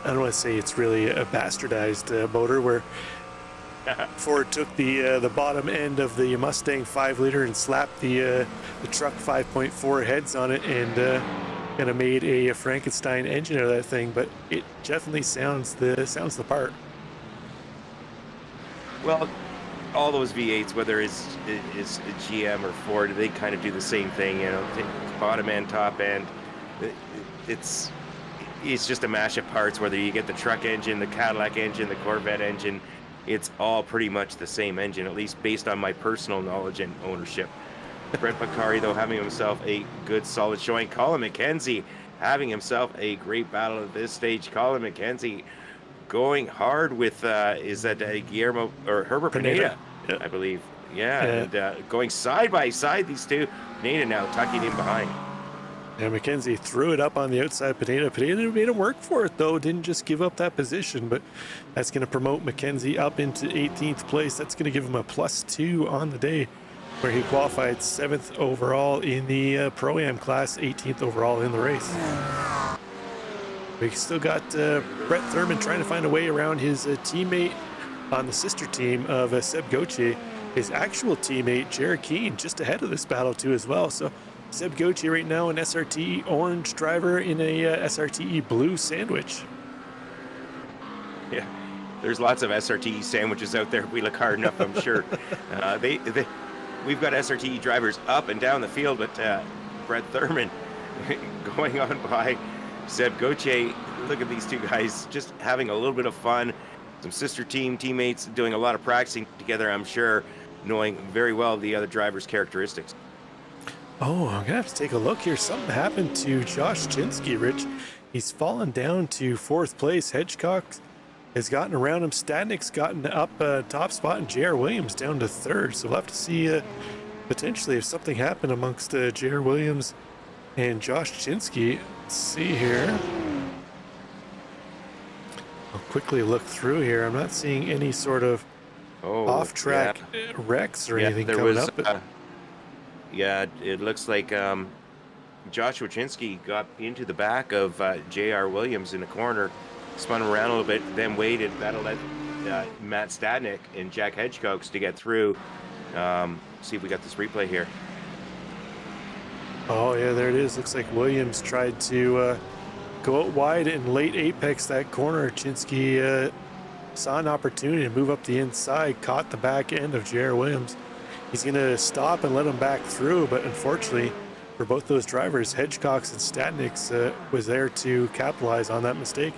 I don't want to say it's really a bastardized motor where Ford took the bottom end of the Mustang 5-liter and slapped the truck 5.4 heads on it and kind of made a Frankenstein engine out of that thing. But it definitely sounds the part. Well, all those V8s, whether it's GM or Ford, they kind of do the same thing. You know, bottom end, top end. It's just a mash of parts. Whether you get the truck engine, the Cadillac engine, the Corvette engine, it's all pretty much the same engine, at least based on my personal knowledge and ownership. Brett Bakari, though, having himself a good, solid showing. Colin McKenzie having himself a great battle at this stage. Colin McKenzie going hard with, is that Guillermo or Herbert Pineda, Yeah. I believe. Yeah, and going side by side, these two. Pineda now tucking in behind. Yeah, McKenzie threw it up on the outside. Pineda made him work for it, though. Didn't just give up that position, but that's going to promote McKenzie up into 18th place. That's going to give him a +2 on the day, where he qualified 7th overall in the Pro-Am class, 18th overall in the race. We still got Brett Thurman trying to find a way around his teammate on the sister team of Seb Gauthier. His actual teammate, Jared Keane, just ahead of this battle, too, as well. So Seb Gauthier right now an SRT orange driver in a SRT blue sandwich. Yeah, there's lots of SRT sandwiches out there if we look hard enough, I'm sure. We've got SRT drivers up and down the field, but Brett Thurman going on by Seb Gauthier. Look at these two guys just having a little bit of fun. Some sister teammates doing a lot of practicing together, I'm sure, knowing very well the other drivers' characteristics. Oh, I'm gonna have to take a look here. Something happened to Josh Chinsky, Rich. He's fallen down to 4th place. Hedgecock has gotten around him. Stadnik's gotten up top spot, and J.R. Williams down to 3rd. So we'll have to see potentially if something happened amongst J.R. Williams and Josh Chinsky. Let's see here. I'll quickly look through here. I'm not seeing any sort of off-track wrecks or anything coming up. Yeah, it looks like Joshua Chinsky got into the back of J.R. Williams in the corner, spun around a little bit, then waited. That'll let Matt Stadnik and Jack Hedgecox to get through. See if we got this replay here. Oh, yeah, there it is. Looks like Williams tried to go out wide in late apex that corner. Chinsky saw an opportunity to move up the inside, caught the back end of J.R. Williams. He's going to stop and let him back through, but unfortunately for both those drivers, Hedgecox and Stadnik was there to capitalize on that mistake.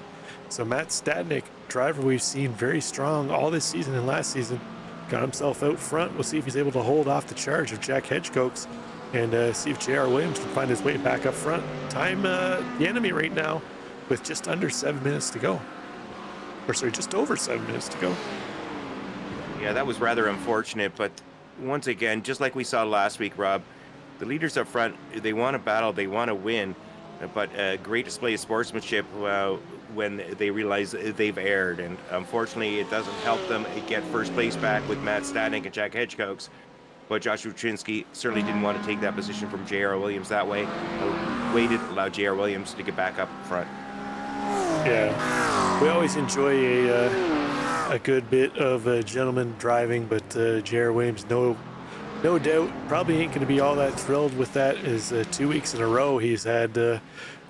So Matt Stadnik, driver we've seen very strong all this season and last season, got himself out front. We'll see if he's able to hold off the charge of Jack Hedgecox and see if J.R. Williams can find his way back up front. Time the enemy right now with just under 7 minutes to go. Or sorry, just over 7 minutes to go. Yeah, that was rather unfortunate, but once again, just like we saw last week, Rob, the leaders up front, they want to battle, they want to win, but a great display of sportsmanship when they realize they've erred. And unfortunately, it doesn't help them get first place back with Matt Stadnik and Jack Hedgecox. But Joshua Chinsky certainly didn't want to take that position from J.R. Williams that way. Waited, allowed J.R. Williams to get back up front. Yeah, we always enjoy a good bit of gentleman driving, but J.R. Williams, no doubt, probably ain't going to be all that thrilled with that. As 2 weeks in a row, he's had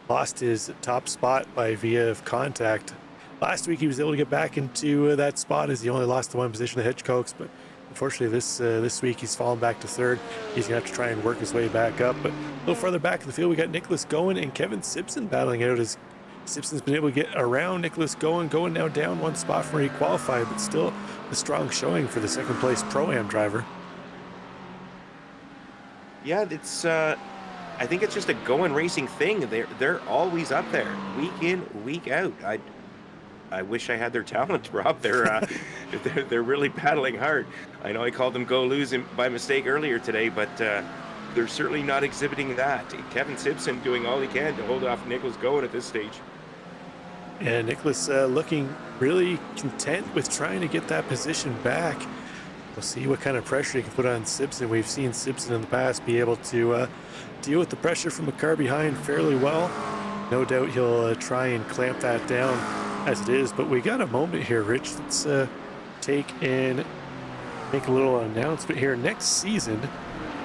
lost his top spot by via of contact. Last week, he was able to get back into that spot as he only lost the one position to Hedgecox, but unfortunately, this week he's fallen back to 3rd. He's gonna have to try and work his way back up. But a little further back in the field, we got Nicholas Goen and Kevin Simpson battling out. As Simpson's been able to get around Nicholas Goen now down one spot from where he qualified, but still a strong showing for the 2nd place Pro-Am driver. Yeah, it's I think it's just a Goen Racing thing. They're always up there, week in, week out. I wish I had their talent, Rob. They're really battling hard. I know I called them go lose by mistake earlier today, but they're certainly not exhibiting that. Kevin Simpson doing all he can to hold off Nicholas Goen at this stage. And Nicholas looking really content with trying to get that position back. We'll see what kind of pressure he can put on Simpson. We've seen Simpson in the past be able to deal with the pressure from the car behind fairly well. No doubt he'll try and clamp that down as it is. But we got a moment here, Rich. Let's take and make a little announcement here. Next season,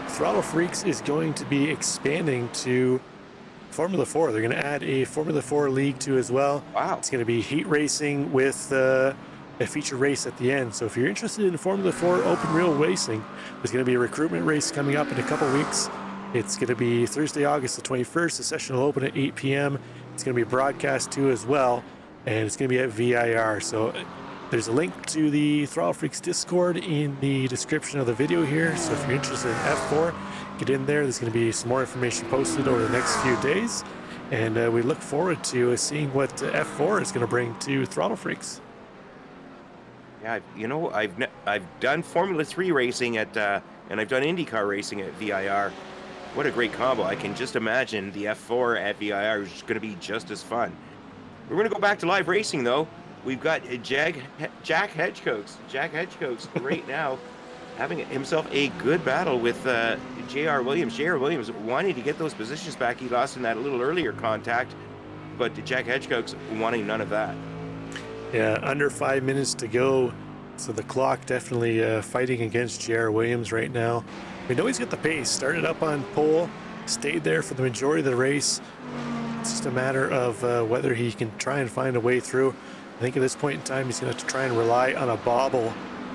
Throttle Freaks is going to be expanding to Formula 4. They're going to add a Formula 4 league too as well. Wow. It's going to be heat racing with a feature race at the end. So if you're interested in Formula 4 open wheel racing, there's going to be a recruitment race coming up in a couple weeks. It's going to be Thursday, August the 21st. The session will open at 8 p.m. It's going to be broadcast too as well, and it's going to be at VIR. So there's a link to the Throttle Freaks Discord in the description of the video here. So if you're interested in F4, get in there. There's going to be some more information posted over the next few days, and we look forward to seeing what F4 is going to bring to Throttle Freaks. Yeah, you know, I've done Formula 3 racing at and I've done IndyCar racing at VIR. What a great combo. I can just imagine the F4 at VIR is going to be just as fun. We're going to go back to live racing, though. We've got Jack Hedgecoats. Jack Hedgecoats right now having himself a good battle with J.R. Williams. J.R. Williams wanting to get those positions back. He lost in that a little earlier contact, but Jack Hedgecoats wanting none of that. Yeah, under 5 minutes to go. So the clock definitely fighting against J.R. Williams right now. We know he's got the pace. Started up on pole, stayed there for the majority of the race. It's just a matter of whether he can try and find a way through. I think at this point in time, he's going to have to try and rely on a bobble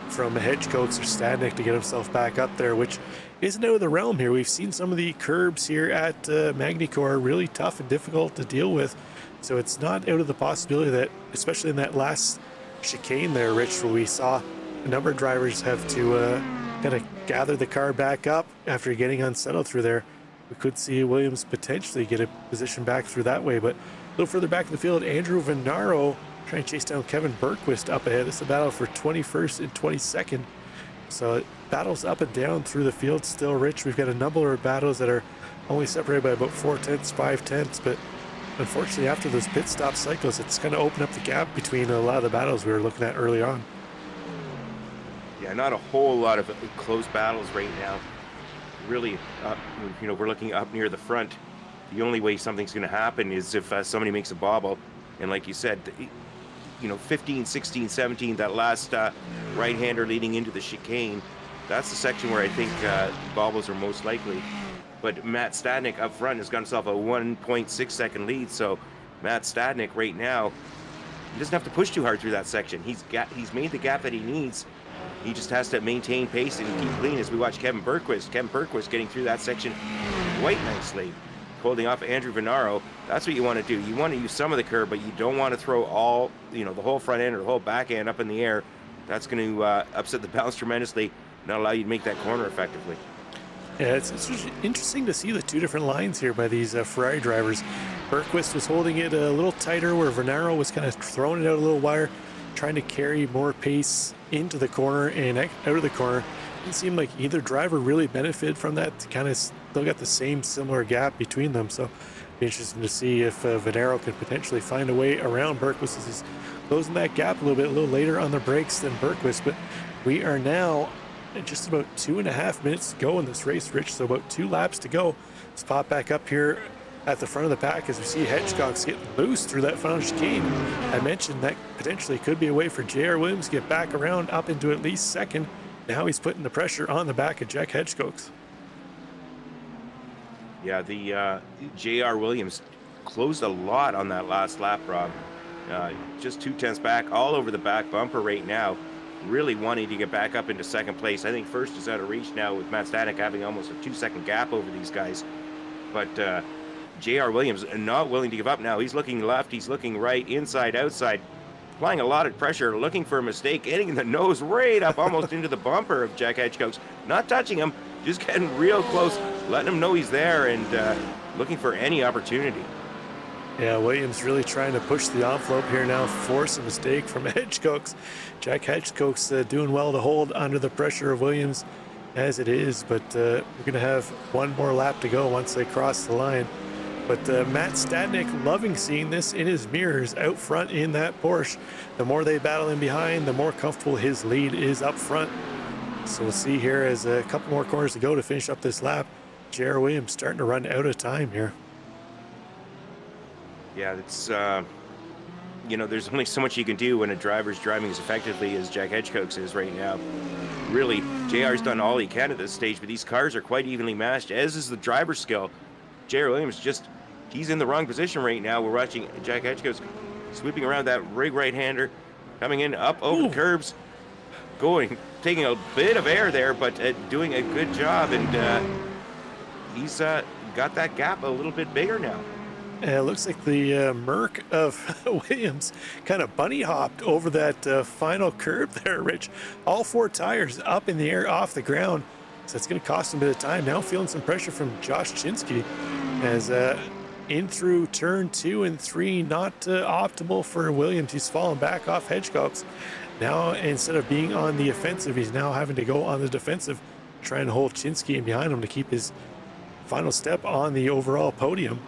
from Hedgecoats or Stadnik to get himself back up there, which isn't out of the realm here. We've seen some of the curbs here at Magny Cours really tough and difficult to deal with. So it's not out of the possibility that, especially in that last chicane there, Rich, where we saw a number of drivers have to kind of gather the car back up after getting unsettled through there. We could see Williams potentially get a position back through that way, but a little further back in the field, Andrew Venaro trying to chase down Kevin Bergquist up ahead. This is a battle for 21st and 22nd. So battles up and down through the field still, Rich. We've got a number of battles that are only separated by about 4/10, 5/10, but unfortunately after those pit stop cycles, it's going to open up the gap between a lot of the battles we were looking at early on. Yeah, not a whole lot of close battles right now. Really, you know, we're looking up near the front. The only way something's going to happen is if somebody makes a bobble. And like you said, you know, 15, 16, 17, that last right-hander leading into the chicane, that's the section where I think bobbles are most likely. But Matt Stadnik up front has got himself a 1.6 second lead. So Matt Stadnik right now, he doesn't have to push too hard through that section. He's made the gap that he needs. He just has to maintain pace and keep clean as we watch Kevin Bergquist. Kevin Bergquist getting through that section quite nicely, holding off Andrew Venaro. That's what you want to do. You want to use some of the curb, but you don't want to throw all, you know, the whole front end or the whole back end up in the air. That's going to upset the balance tremendously, not allow you to make that corner effectively. Yeah, it's interesting to see the two different lines here by these Ferrari drivers. Bergquist was holding it a little tighter, where Venaro was kind of throwing it out a little wider, trying to carry more pace into the corner and out of the corner. It seemed like either driver really benefited from that. Kind of still got the same similar gap between them. So it'll be interesting to see if Venaro can potentially find a way around Bergquist as he's closing that gap a little later on the brakes than Bergquist. But we are now at just about 2.5 minutes to go in this race, Rich. So about 2 laps to go. Let's pop back up here at the front of the pack as we see Hedgecoats getting loose through that final chicane. I mentioned that potentially could be a way for J.R. Williams to get back around up into at least second. Now he's putting the pressure on the back of Jack Hedgecoats. Yeah, the J.R. Williams closed a lot on that last lap, Rob. Just 0.2 back, all over the back bumper right now. Really wanting to get back up into second place. I think first is out of reach now with Matt Stadnik having almost a 2-second gap over these guys. But J.R. Williams not willing to give up now. He's looking left, he's looking right, inside, outside, applying a lot of pressure, looking for a mistake, getting the nose right up almost into the bumper of Jack Hedgecoats. Not touching him, just getting real close, letting him know he's there and looking for any opportunity. Yeah, Williams really trying to push the envelope here now, force a mistake from Hedgecoats. Jack Hedgecoats doing well to hold under the pressure of Williams as it is, but we're going to have one more lap to go once they cross the line. But Matt Stadnick loving seeing this in his mirrors out front in that Porsche. The more they battle in behind, the more comfortable his lead is up front. So we'll see here as a couple more corners to go to finish up this lap. J.R. Williams starting to run out of time here. Yeah, it's, there's only so much you can do when a driver's driving as effectively as Jack Hedgecox is right now. Really, JR's done all he can at this stage, but these cars are quite evenly matched, as is the driver's skill. J.R. Williams he's in the wrong position right now. We're watching Jack Hedgecox sweeping around that rig right-hander, coming in up over the curbs, taking a bit of air there, but doing a good job, and he's got that gap a little bit bigger now. It looks like the Merc of Williams kind of bunny hopped over that final curb there, Rich. All 4 tires up in the air off the ground. So it's going to cost him a bit of time. Now feeling some pressure from Josh Chinsky as in through turn 2 and 3, not optimal for Williams. He's fallen back off Hedgecox. Now, instead of being on the offensive, he's now having to go on the defensive, trying to hold Chinsky in behind him to keep his final step on the overall podium.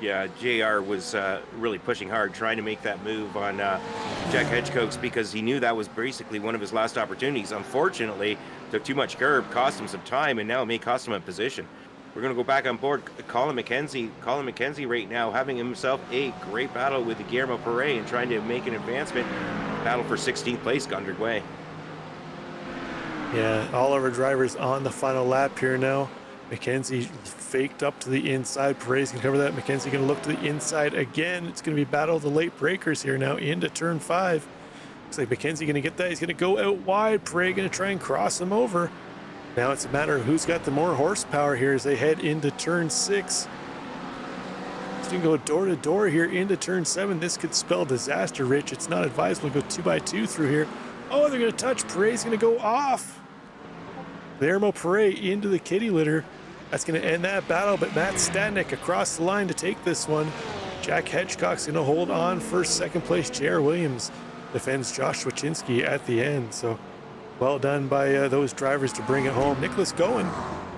Yeah, JR was really pushing hard, trying to make that move on Jack Hedgecox because he knew that was basically one of his last opportunities. Unfortunately, took too much curb, cost him some time, and now it may cost him a position. We're going to go back on board. Colin McKenzie right now having himself a great battle with Guillermo Perret and trying to make an advancement. Battle for 16th place underway. Yeah, all of our drivers on the final lap here now. McKenzie faked up to the inside. Perez can cover that. McKenzie going to look to the inside again. It's going to be battle of the late breakers here now into turn 5. Looks like McKenzie going to get that. He's going to go out wide. Perez going to try and cross him over. Now it's a matter of who's got the more horsepower here as they head into turn 6. It's going to go door to door here into turn 7. This could spell disaster, Rich. It's not advisable to go 2x2 through here. Oh, they're going to touch. Perez going to go off. Guillermo Perret into the kitty litter. That's going to end that battle, but Matt Stadnick across the line to take this one. Jack Hedgecox going to hold on for second place. J.R. Williams defends Joshua Chinsky at the end. So well done by those drivers to bring it home. Nicholas Goen,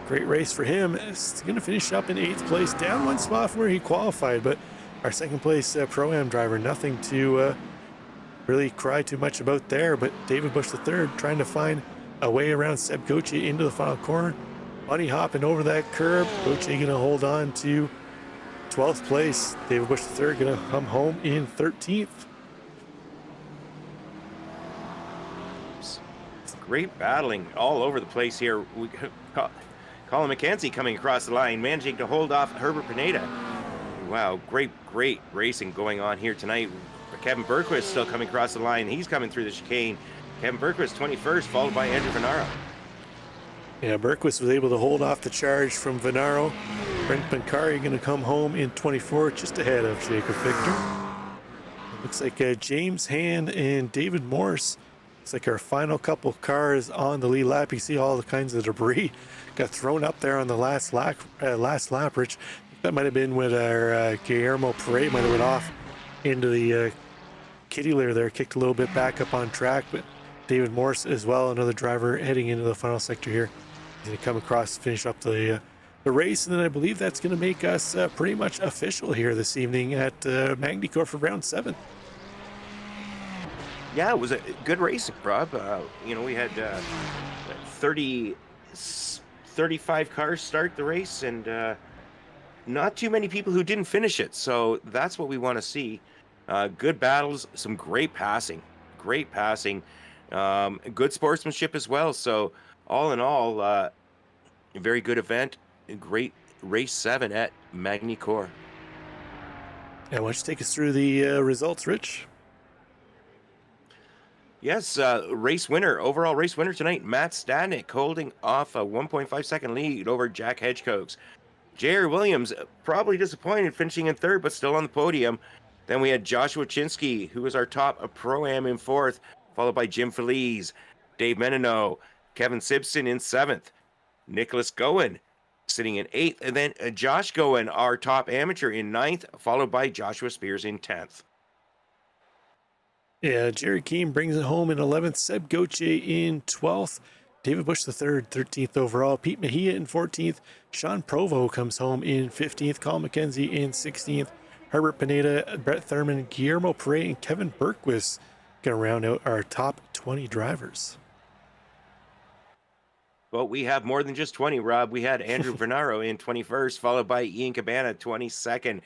great race for him. He's going to finish up in 8th place, down 1 spot from where he qualified, but our second place Pro-Am driver, nothing to really cry too much about there, but David Bush III trying to find a way around Seb Gauthier into the final corner. Bunny hopping over that curb. Gauthier going to hold on to 12th place. David Bush III going to come home in 13th. Great battling all over the place here. Colin McKenzie coming across the line, managing to hold off Herbert Pineda. Wow, great racing going on here tonight. Kevin Berquist still coming across the line. He's coming through the chicane. Kevin Berquist 21st, followed by Andrew Venaro. Yeah, Berquist was able to hold off the charge from Venaro. Brent Pancari going to come home in 24th, just ahead of Jacob Victor. It looks like James Hand and David Morse. Looks like our final couple cars on the lead lap. You see all the kinds of debris got thrown up there on the last lap, Rich. That might have been when our Guillermo Perret might have went off into the kitty litter there, kicked a little bit back up on track, but David Morse as well, another driver heading into the final sector here. He's going to come across, finish up the race, and then I believe that's going to make us pretty much official here this evening at Magny Cours for round 7. Yeah, it was a good race, Rob. We had 35 cars start the race, and not too many people who didn't finish it. So that's what we want to see. Good battles, some great passing, good sportsmanship as well. So all in all, a very good event, a great race 7 at Magny Cours. Yeah, why don't you take us through the results, Rich? Yes, overall race winner tonight, Matt Stadnick holding off a 1.5 second lead over Jack Hedgecox. J.R. Williams, probably disappointed, finishing in 3rd, but still on the podium. Then we had Joshua Chinsky, who was our top Pro-Am in 4th, followed by Jim Feliz, Dave Menino, Kevin Simpson in 7th, Nicholas Goen sitting in 8th, and then Josh Goen, our top amateur, in 9th, followed by Joshua Spears in 10th. Yeah, Jerry Keane brings it home in 11th, Seb Gauthier in 12th, David Bush the third, 13th overall. Pete Mejia in 14th. Sean Provo comes home in 15th. Colin McKenzie in 16th. Herbert Pineda, Brett Thurman, Guillermo Perret, and Kevin Berquist going to round out our top 20 drivers. Well, we have more than just 20, Rob. We had Andrew Vernaro in 21st, followed by Ian Cabana, 22nd.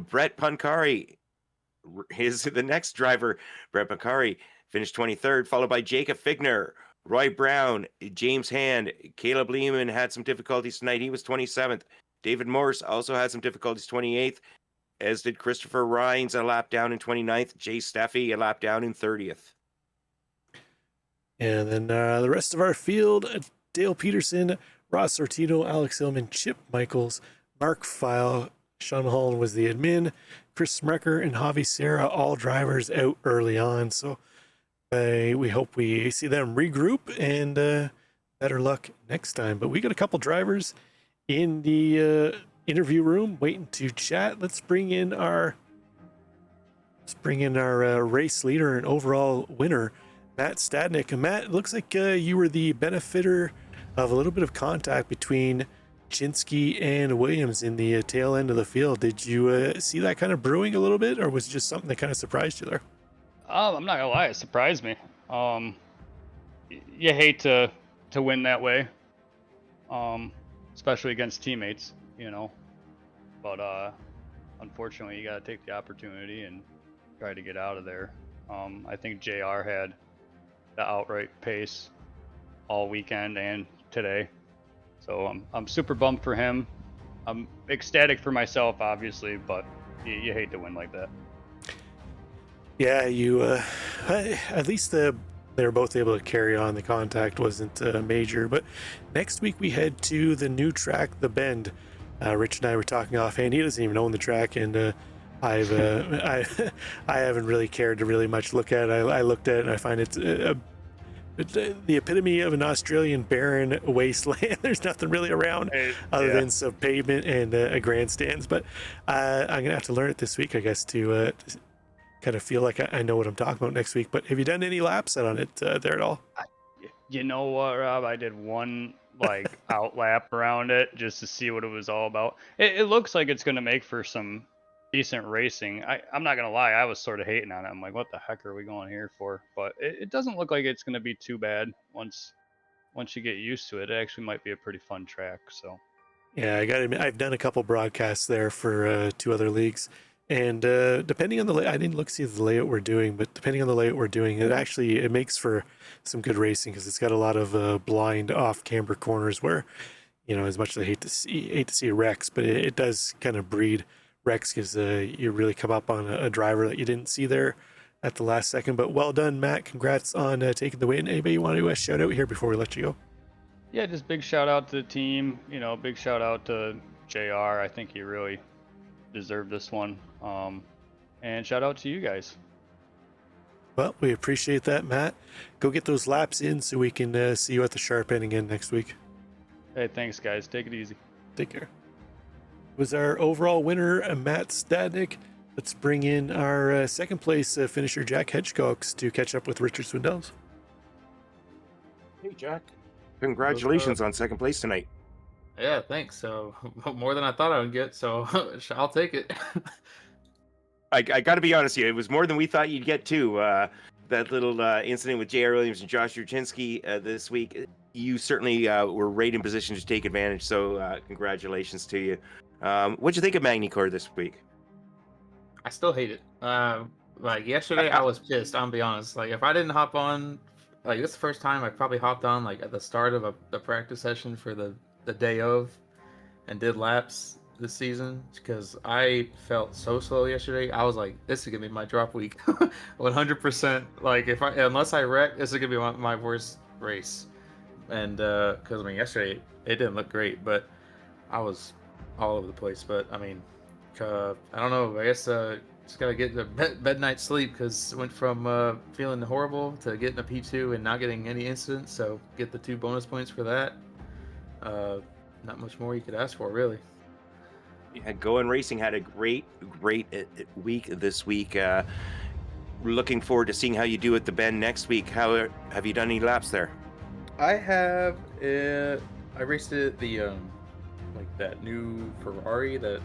Brett Pancari, the next driver. Brett Pancari finished 23rd, followed by Jacob Figner, Roy Brown, James Hand. Caleb Lehman had some difficulties tonight. He was 27th. David Morse also had some difficulties, 28th, as did Christopher Rhines, a lap down in 29th. Jay Steffi, a lap down in 30th. And then the rest of our field, Dale Peterson, Ross Sortino, Alex Hillman, Chip Michaels, Mark File, Sean Mulholland was the admin, Chris Smecker, and Javi Serra, all drivers out early on. So we hope we see them regroup and better luck next time. But we got a couple drivers in the interview room waiting to chat. Let's bring in our race leader and overall winner, Matt Stadnick. And Matt, it looks like you were the benefitor of a little bit of contact between Chinsky and Williams in the tail end of the field. Did you see that kind of brewing a little bit, or was it just something that kind of surprised you there? I'm not gonna lie, it surprised me. You hate to win that way, especially against teammates, you know. But unfortunately, you gotta take the opportunity and try to get out of there. I think JR had the outright pace all weekend and today, so I'm super bummed for him. I'm ecstatic for myself, obviously, but you hate to win like that. Yeah, you at least they were both able to carry on. The contact wasn't major. But next week we head to the new track, The Bend. Rich and I were talking offhand. He doesn't even own the track, and I haven't really cared to really much look at it. I looked at it and I find it's the epitome of an Australian barren wasteland. There's nothing really around other than some pavement and a grandstands. But I'm gonna have to learn it this week, I guess, to kind of feel like I know what I'm talking about next week. But have you done any laps on it there at all? You know what, Rob? I did one out lap around it just to see what it was all about. It looks like it's going to make for some decent racing. I'm not going to lie, I was sort of hating on it. I'm like, what the heck are we going here for? But it doesn't look like it's going to be too bad once you get used to it. It actually might be a pretty fun track. So yeah, I gotta admit, I've done a couple broadcasts there for 2 other leagues. And depending on the I didn't see the layout we're doing, but depending on the layout we're doing, it makes for some good racing because it's got a lot of blind off-camber corners where, you know, as much as I hate to see wrecks, but it does kind of breed wrecks because you really come up on a driver that you didn't see there at the last second. But well done, Matt. Congrats on taking the win. Anybody you want to shout out here before we let you go? Yeah, just big shout out to the team. You know, big shout out to JR. I think he really deserved this one. And shout out to you guys. Well, we appreciate that, Matt. Go get those laps in so we can see you at the sharp end again next week. Hey, thanks, guys. Take it easy. Take care. Was our overall winner, Matt Stadnick. Let's bring in our second place finisher, Jack Hedgecox, to catch up with Richard Swindells. Hey, Jack. Congratulations on second place tonight. Yeah, thanks. So more than I thought I would get, so I'll take it. I got to be honest with you, it was more than we thought you'd get too. That little incident with J.R. Williams and Josh Jurczynski this week, you certainly were right in position to take advantage, so congratulations to you. What'd you think of Magny Cours this week? I still hate it. Yesterday, I was pissed, I'll be honest. If I didn't hop on, this is the first time I probably hopped on, at the start of the practice session for the day of and did laps this season, because I felt so slow yesterday. I was like, this is gonna be my drop week 100%. Unless I wreck, this is gonna be my worst race. And because yesterday it didn't look great, but I was all over the place. But I don't know, I guess just gotta get the bed night's sleep, because went from feeling horrible to getting a P2 and not getting any incidents, so get the 2 bonus points for that. Not much more you could ask for, really. Yeah, Going Racing had a great week this week. Looking forward to seeing how you do at the Bend next week. How have you done any laps there? I have I raced it like that new Ferrari that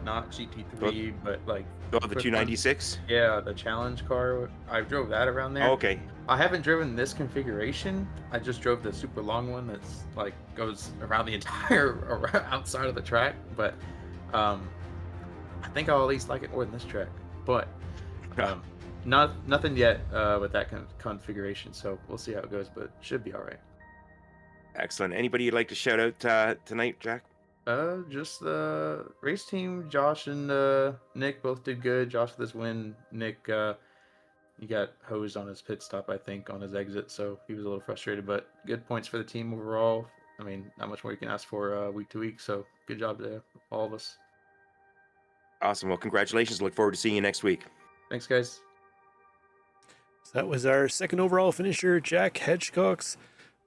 not GT3 but like Oh, the quick one. 296. Yeah, the challenge car. I drove that around there. Oh, okay. I haven't driven this configuration. I just drove the super long one that's like goes around the entire outside of the track. But I think I'll at least like it more than this track. But nothing yet with that configuration. So we'll see how it goes. But it should be all right. Excellent. Anybody you'd like to shout out tonight, Jack? Just the race team. Josh and Nick both did good. Josh with his win. Nick, he got hosed on his pit stop, I think, on his exit, so he was a little frustrated. But good points for the team overall. I mean, not much more you can ask for week to week. So good job to all of us. Awesome. Well, congratulations. Look forward to seeing you next week. Thanks, guys. So that was our second overall finisher, Jack Hedgecox.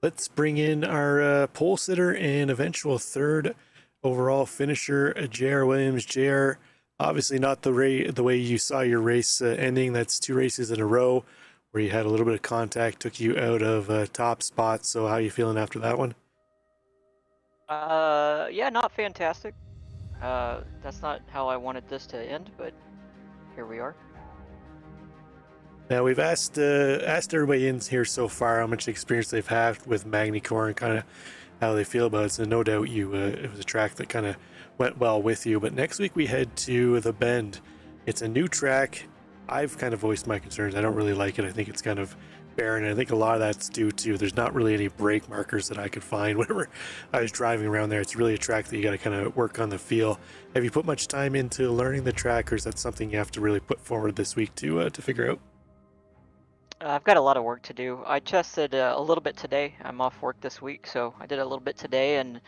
Let's bring in our pole sitter and eventual third overall finisher, J.R. Williams. J.R., obviously not the way you saw your race ending. That's 2 races in a row where you had a little bit of contact, took you out of top spots. So how are you feeling after that one? Yeah, not fantastic. That's not how I wanted this to end, but here we are. Now we've asked everybody in here so far how much experience they've had with Magny Cours and kind of how they feel about it. So no doubt it was a track that kind of went well with you. But next week we head to the Bend. It's a new track. I've kind of voiced my concerns. I don't really like it. I think it's kind of barren. I think a lot of that's due to there's not really any brake markers that I could find whenever I was driving around there. It's really a track that you got to kind of work on the feel. Have you put much time into learning the track, or is that something you have to really put forward this week to figure out? I've got a lot of work to do. I tested a little bit today. I'm off work this week, so I did a little bit today. And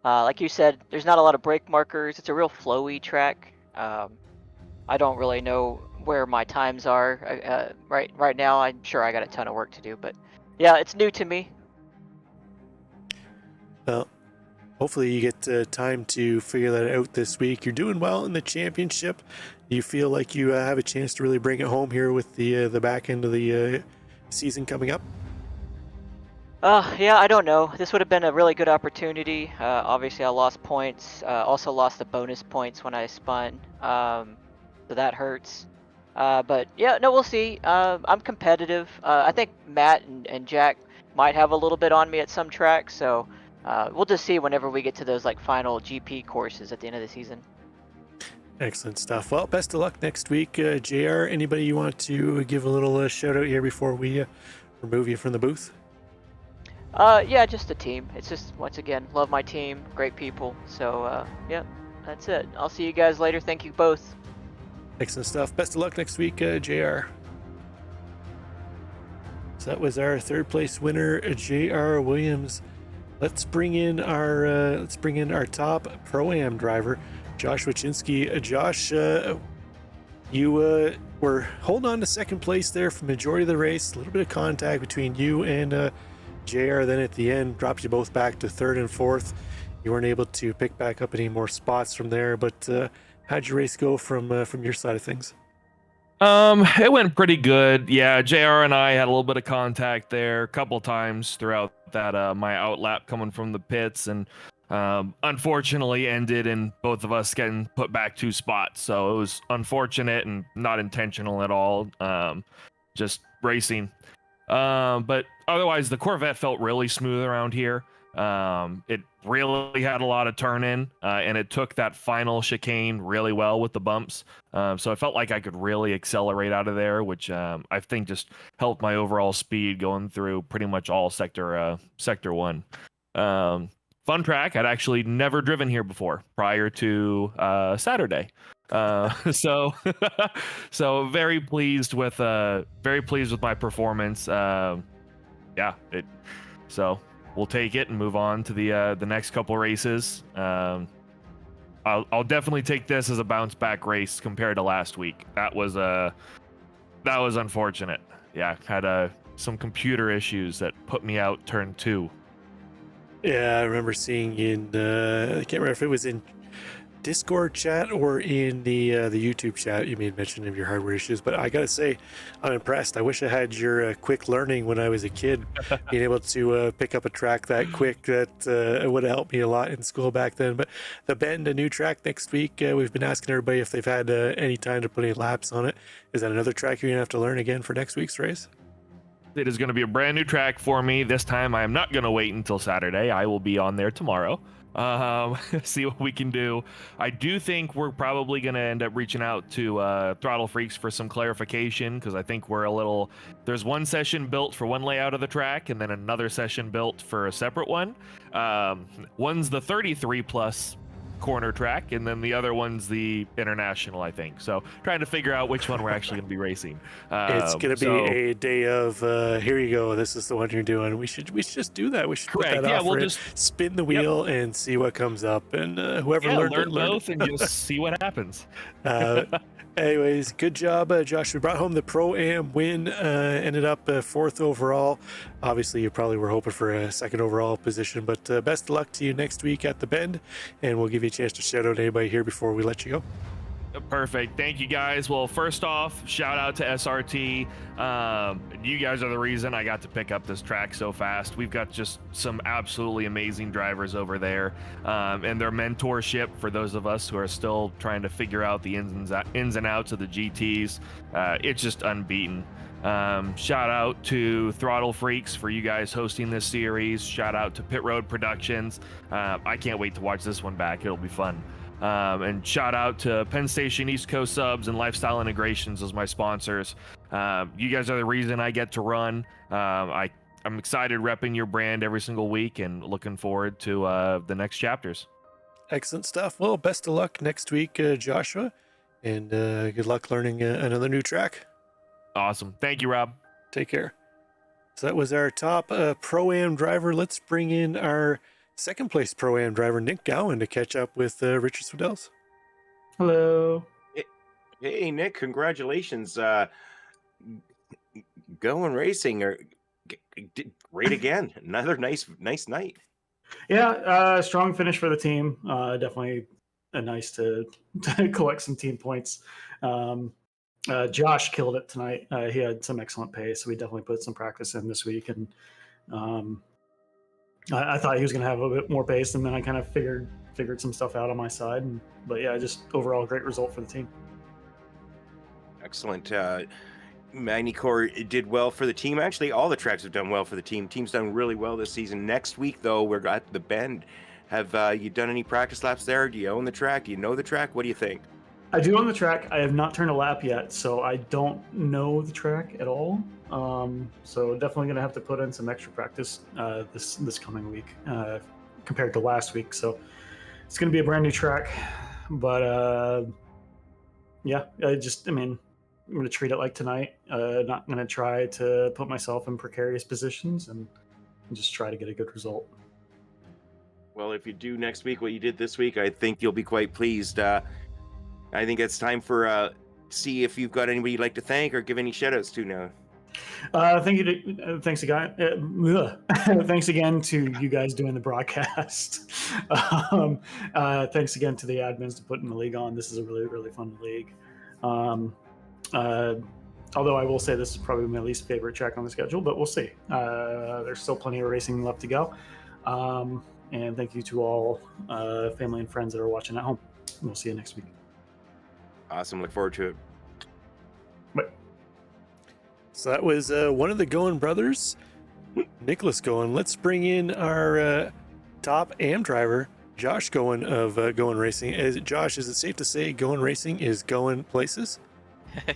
like you said, there's not a lot of brake markers. It's a real flowy track. I don't really know where my times are. Right now, I'm sure I got a ton of work to do. But yeah, it's new to me. Well, hopefully you get time to figure that out this week. You're doing well in the championship. Do you feel like you have a chance to really bring it home here with the back end of the season coming up? Yeah, I don't know. This would have been a really good opportunity. Obviously, I lost points. Also lost the bonus points when I spun. So that hurts. But yeah, no, we'll see. I'm competitive. I think Matt and Jack might have a little bit on me at some tracks. So we'll just see whenever we get to those like final GP courses at the end of the season. Excellent stuff. Well, best of luck next week. JR, anybody you want to give a little shout out here before we remove you from the booth? Yeah, just the team. It's just, once again, love my team, great people. So yeah, that's it. I'll see you guys later. Thank you both. Excellent stuff. Best of luck next week, JR. So that was our third place winner, J.R. Williams. Let's bring in our top Pro-Am driver, Josh Wachinski. Josh, you were holding on to second place there for the majority of the race. A little bit of contact between you and JR. Then at the end, dropped you both back to third and fourth. You weren't able to pick back up any more spots from there. But how'd your race go from your side of things? It went pretty good. Yeah, JR and I had a little bit of contact there a couple times throughout that my outlap coming from the pits, and unfortunately ended in both of us getting put back 2 spots. So it was unfortunate and not intentional at all. Just racing. But otherwise the Corvette felt really smooth around here. It really had a lot of turn in, and it took that final chicane really well with the bumps. So I felt like I could really accelerate out of there, which I think just helped my overall speed going through pretty much all sector 1. Fun track. I'd actually never driven here before prior to Saturday. So very pleased with my performance. So we'll take it and move on to the next couple races. I'll definitely take this as a bounce back race compared to last week. That was unfortunate. Yeah, had some computer issues that put me out turn 2. Yeah, I remember seeing in I can't remember if it was in Discord chat or in the YouTube chat, you made mention of your hardware issues, but I gotta say, I'm impressed. I wish I had your quick learning when I was a kid, being able to pick up a track that quick. That would have helped me a lot in school back then. But the Bend, a new track next week. We've been asking everybody if they've had any time to put any laps on it. Is that another track you're gonna have to learn again for next week's race? It is going to be a brand new track for me. This time I am not going to wait until Saturday. I will be on there tomorrow. See what we can do. I do think we're probably going to end up reaching out to Throttle Freaks for some clarification, because I think we're a little... There's one session built for one layout of the track, and then another session built for a separate one. One's the 33 plus corner track, and then the other one's the international, I think. So trying to figure out which one we're actually going to be racing. It's going to be a day of here you go, this is the one you're doing. We should just do that. We should put that off. We'll just spin the wheel and see what comes up, and whoever learned learn it, both and just see what happens. Anyways, good job, Josh. We brought home the Pro-Am win, ended up 4th overall. Obviously, you probably were hoping for a 2nd overall position, but best of luck to you next week at the Bend, and we'll give you a chance to shout out anybody here before we let you go. Perfect. Thank you, guys. Well, first off, shout out to SRT. You guys are the reason I got to pick up this track so fast. We've got just some absolutely amazing drivers over there, and their mentorship for those of us who are still trying to figure out the ins and outs of the GTs. It's just unbeaten. Shout out to Throttle Freaks for you guys hosting this series. Shout out to Pit Road Productions. I can't wait to watch this one back. It'll be fun. And shout out to Penn Station East Coast Subs and Lifestyle Integrations as my sponsors. You guys are the reason I get to run. I'm excited repping your brand every single week and looking forward to the next chapters. Excellent stuff. Well, best of luck next week, Joshua, and good luck learning another new track. Awesome. Thank you, Rob. Take care. So that was our top Pro-Am driver. Let's bring in our second place Pro-Am driver, Nick Gowan, to catch up with Richard Swedels. Hello. Hey, Nick, congratulations. Going racing did great again. Another nice night. Yeah, strong finish for the team. Definitely nice to collect some team points. Josh killed it tonight. He had some excellent pace. So we definitely put some practice in this week, and I thought he was going to have a bit more pace, and then I kind of figured some stuff out on my side. But yeah, just overall great result for the team. Excellent. Magny Cours did well for the team. Actually, all the tracks have done well for the team. Team's done really well this season. Next week, though, we're at the Bend. Have you done any practice laps there? Do you own the track? Do you know the track? What do you think? I do own the track. I have not turned a lap yet, so I don't know the track at all. So definitely going to have to put in some extra practice this coming week compared to last week. So it's going to be a brand new track, but yeah, I'm going to treat it like tonight. Not going to try to put myself in precarious positions and just try to get a good result. Well, if you do next week what you did this week, I think you'll be quite pleased. I think it's time for see if you've got anybody you'd like to thank or give any shout outs to now. Thanks again. Thanks again to you guys doing the broadcast. Thanks again to the admins to putting the league on. This is a really, really fun league. Although I will say this is probably my least favorite track on the schedule, but we'll see. There's still plenty of racing left to go. And thank you to all family and friends that are watching at home. We'll see you next week. Awesome. Look forward to it. Bye. So that was one of the Gowan brothers, Nicholas Gowan. Let's bring in our top AM driver, Josh Gowan of Gowan Racing. Josh, is it safe to say Gowan Racing is going places?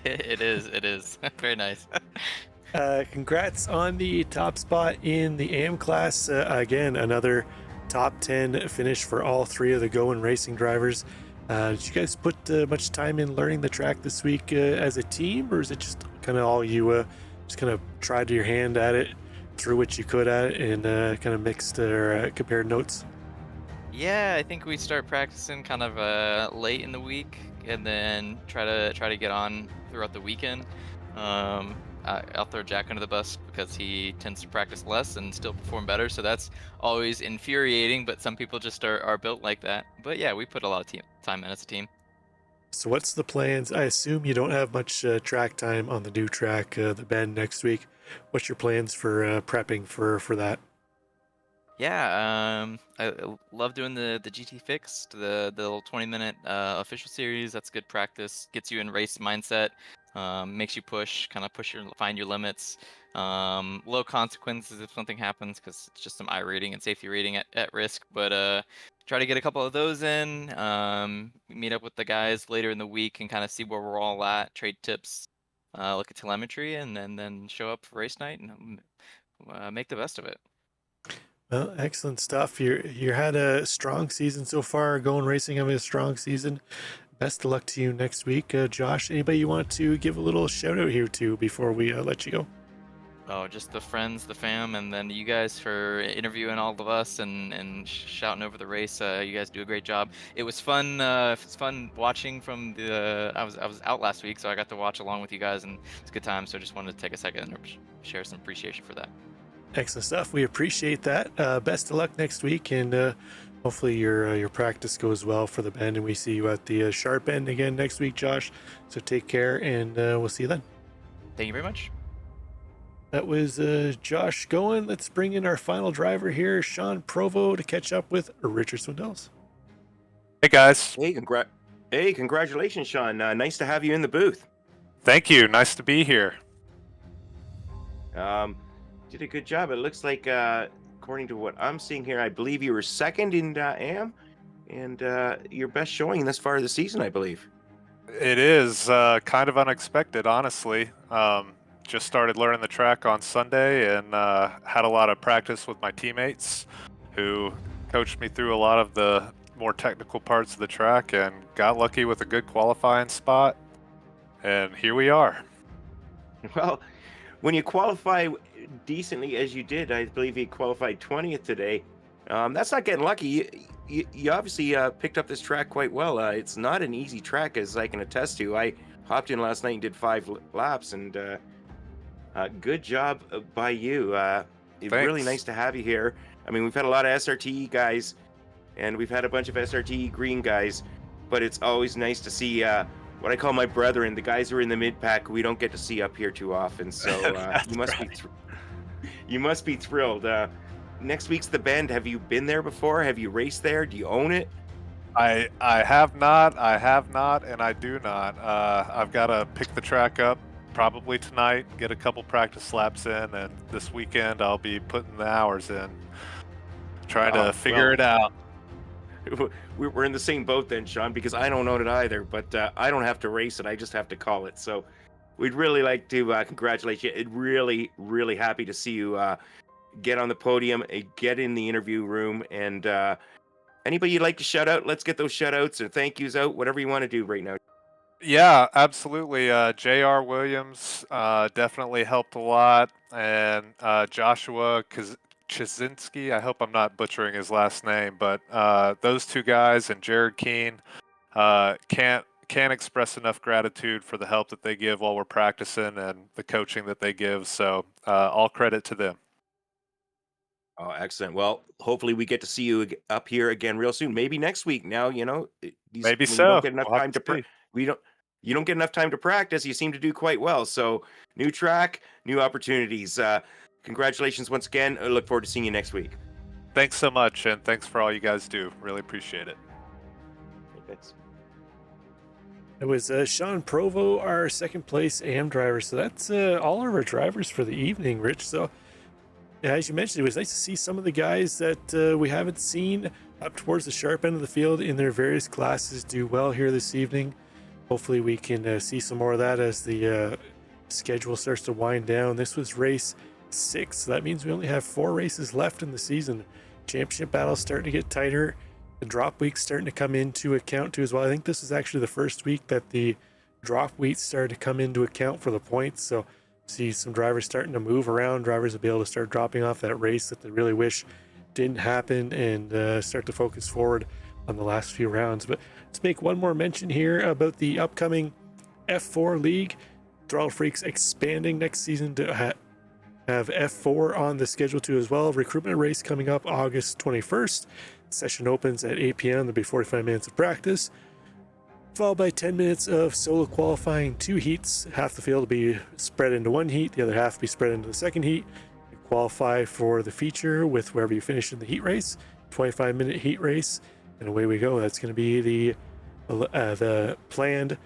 It is. Very nice. Congrats on the top spot in the AM class. Again, another top 10 finish for all three of the Gowan Racing drivers. Did you guys put much time in learning the track this week as a team, or is it just kind of all you just kind of tried your hand at it, threw what you could at it, and kind of mixed or compared notes? Yeah, I think we start practicing kind of late in the week, and then try to get on throughout the weekend. I'll throw Jack under the bus because he tends to practice less and still perform better. So that's always infuriating. But some people just are built like that. But yeah, we put a lot of time in as a team. So what's the plans? I assume you don't have much track time on the new track, the Bend next week. What's your plans for prepping for that? Yeah, I love doing the GT Fixed, the little 20-minute official series. That's good practice. Gets you in race mindset. Makes you find your limits. Low consequences if something happens because it's just some iRating and safety rating at risk. But try to get a couple of those in. Meet up with the guys later in the week and kind of see where we're all at. Trade tips. Look at telemetry and then show up for race night and make the best of it. Well, excellent stuff. You had a strong season so far. Going racing, having a strong season. Best of luck to you next week, Josh. Anybody you want to give a little shout out here to before we let you go? Oh, just the friends, the fam, and then you guys for interviewing all of us and shouting over the race. You guys do a great job. It was fun. It's fun watching from the. I was out last week, so I got to watch along with you guys, and it's a good time. So I just wanted to take a second and share some appreciation for that. Excellent stuff. We appreciate that. Best of luck next week, and hopefully your practice goes well for the Bend, and we see you at the Sharp End again next week, Josh. So take care, and we'll see you then. Thank you very much. That was Josh going. Let's bring in our final driver here, Sean Provo, to catch up with Richard Swindells. Hey guys. Hey, congratulations, Sean. Nice to have you in the booth. Thank you. Nice to be here. Did a good job. It looks like, according to what I'm seeing here, I believe you were second in AM, and your best showing this far of the season, I believe. It is kind of unexpected, honestly. Just started learning the track on Sunday and had a lot of practice with my teammates who coached me through a lot of the more technical parts of the track and got lucky with a good qualifying spot. And here we are. Well, when you qualify decently as you did, I believe you qualified 20th today. That's not getting lucky. You obviously picked up this track quite well. It's not an easy track, as I can attest to. I hopped in last night and did 5 laps, and good job by you. It's really nice to have you here. I mean, we've had a lot of SRT guys, and we've had a bunch of SRT green guys, but it's always nice to see what I call my brethren, the guys who are in the mid-pack we don't get to see up here too often. So you must be thrilled. Next week's the Bend. Have you been there before? Have you raced there? Do you own it? I have not, and I do not. I've got to pick the track up probably tonight, get a couple practice laps in, and this weekend I'll be putting the hours in, trying to figure it out. We're in the same boat then, Sean, because I don't own it either, but I don't have to race it. I just have to call it. So we'd really like to congratulate you. Really, really happy to see you get on the podium, get in the interview room, and anybody you'd like to shout out, let's get those shout outs or thank yous out, whatever you want to do right now. Yeah, absolutely. J.R. Williams definitely helped a lot, and Joshua Chazinski, I hope I'm not butchering his last name, but those two guys and Jared Keene can't express enough gratitude for the help that they give while we're practicing and the coaching that they give. So all credit to them. Oh, excellent. Well, hopefully we get to see you up here again real soon. Maybe next week. Now, Maybe so. You don't get enough time to you don't get enough time to practice. You seem to do quite well. So new track, new opportunities. Congratulations once again. I look forward to seeing you next week. Thanks so much, and thanks for all you guys do. Really appreciate it. Thanks. It was Sean Provo, our second place AM driver. So that's all of our drivers for the evening, Rich. So yeah, as you mentioned, it was nice to see some of the guys that we haven't seen up towards the sharp end of the field in their various classes do well here this evening. Hopefully we can see some more of that as the schedule starts to wind down. This was race 6, so that means we only have 4 races left in the season. Championship battle's starting to get tighter. The drop week's starting to come into account too as well. I think this is actually the first week that the drop weeks started to come into account for the points. So see some drivers starting to move around. Drivers will be able to start dropping off that race that they really wish didn't happen and start to focus forward on the last few rounds. But let's make one more mention here about the upcoming F4 League. Throttle Freaks expanding next season to have F4 on the schedule too as well. Recruitment race coming up August 21st. Session opens at 8 p.m. There'll be 45 minutes of practice, followed by 10 minutes of solo qualifying, 2 heats. Half the field will be spread into one heat, the other half will be spread into the second heat. You qualify for the feature with wherever you finish in the heat race, 25-minute heat race, and away we go. That's going to be the planned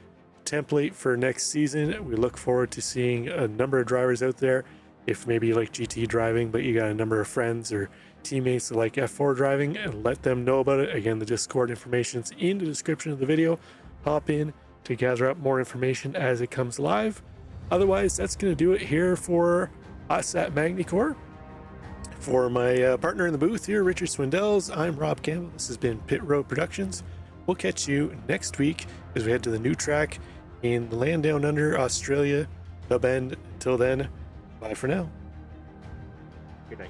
template for next season. We look forward to seeing a number of drivers out there. If maybe you like GT driving, but you got a number of friends or teammates that like F4 driving, and let them know about it. Again, the Discord information's in the description of the video. Hop in to gather up more information as it comes live. Otherwise, that's going to do it here for us at Magny Cours. For my partner in the booth here, Richard Swindells, I'm Rob Campbell. This has been Pit Road Productions. We'll catch you next week as we head to the new track in the land down under, Australia, Dub End. Until then, bye for now. Good night.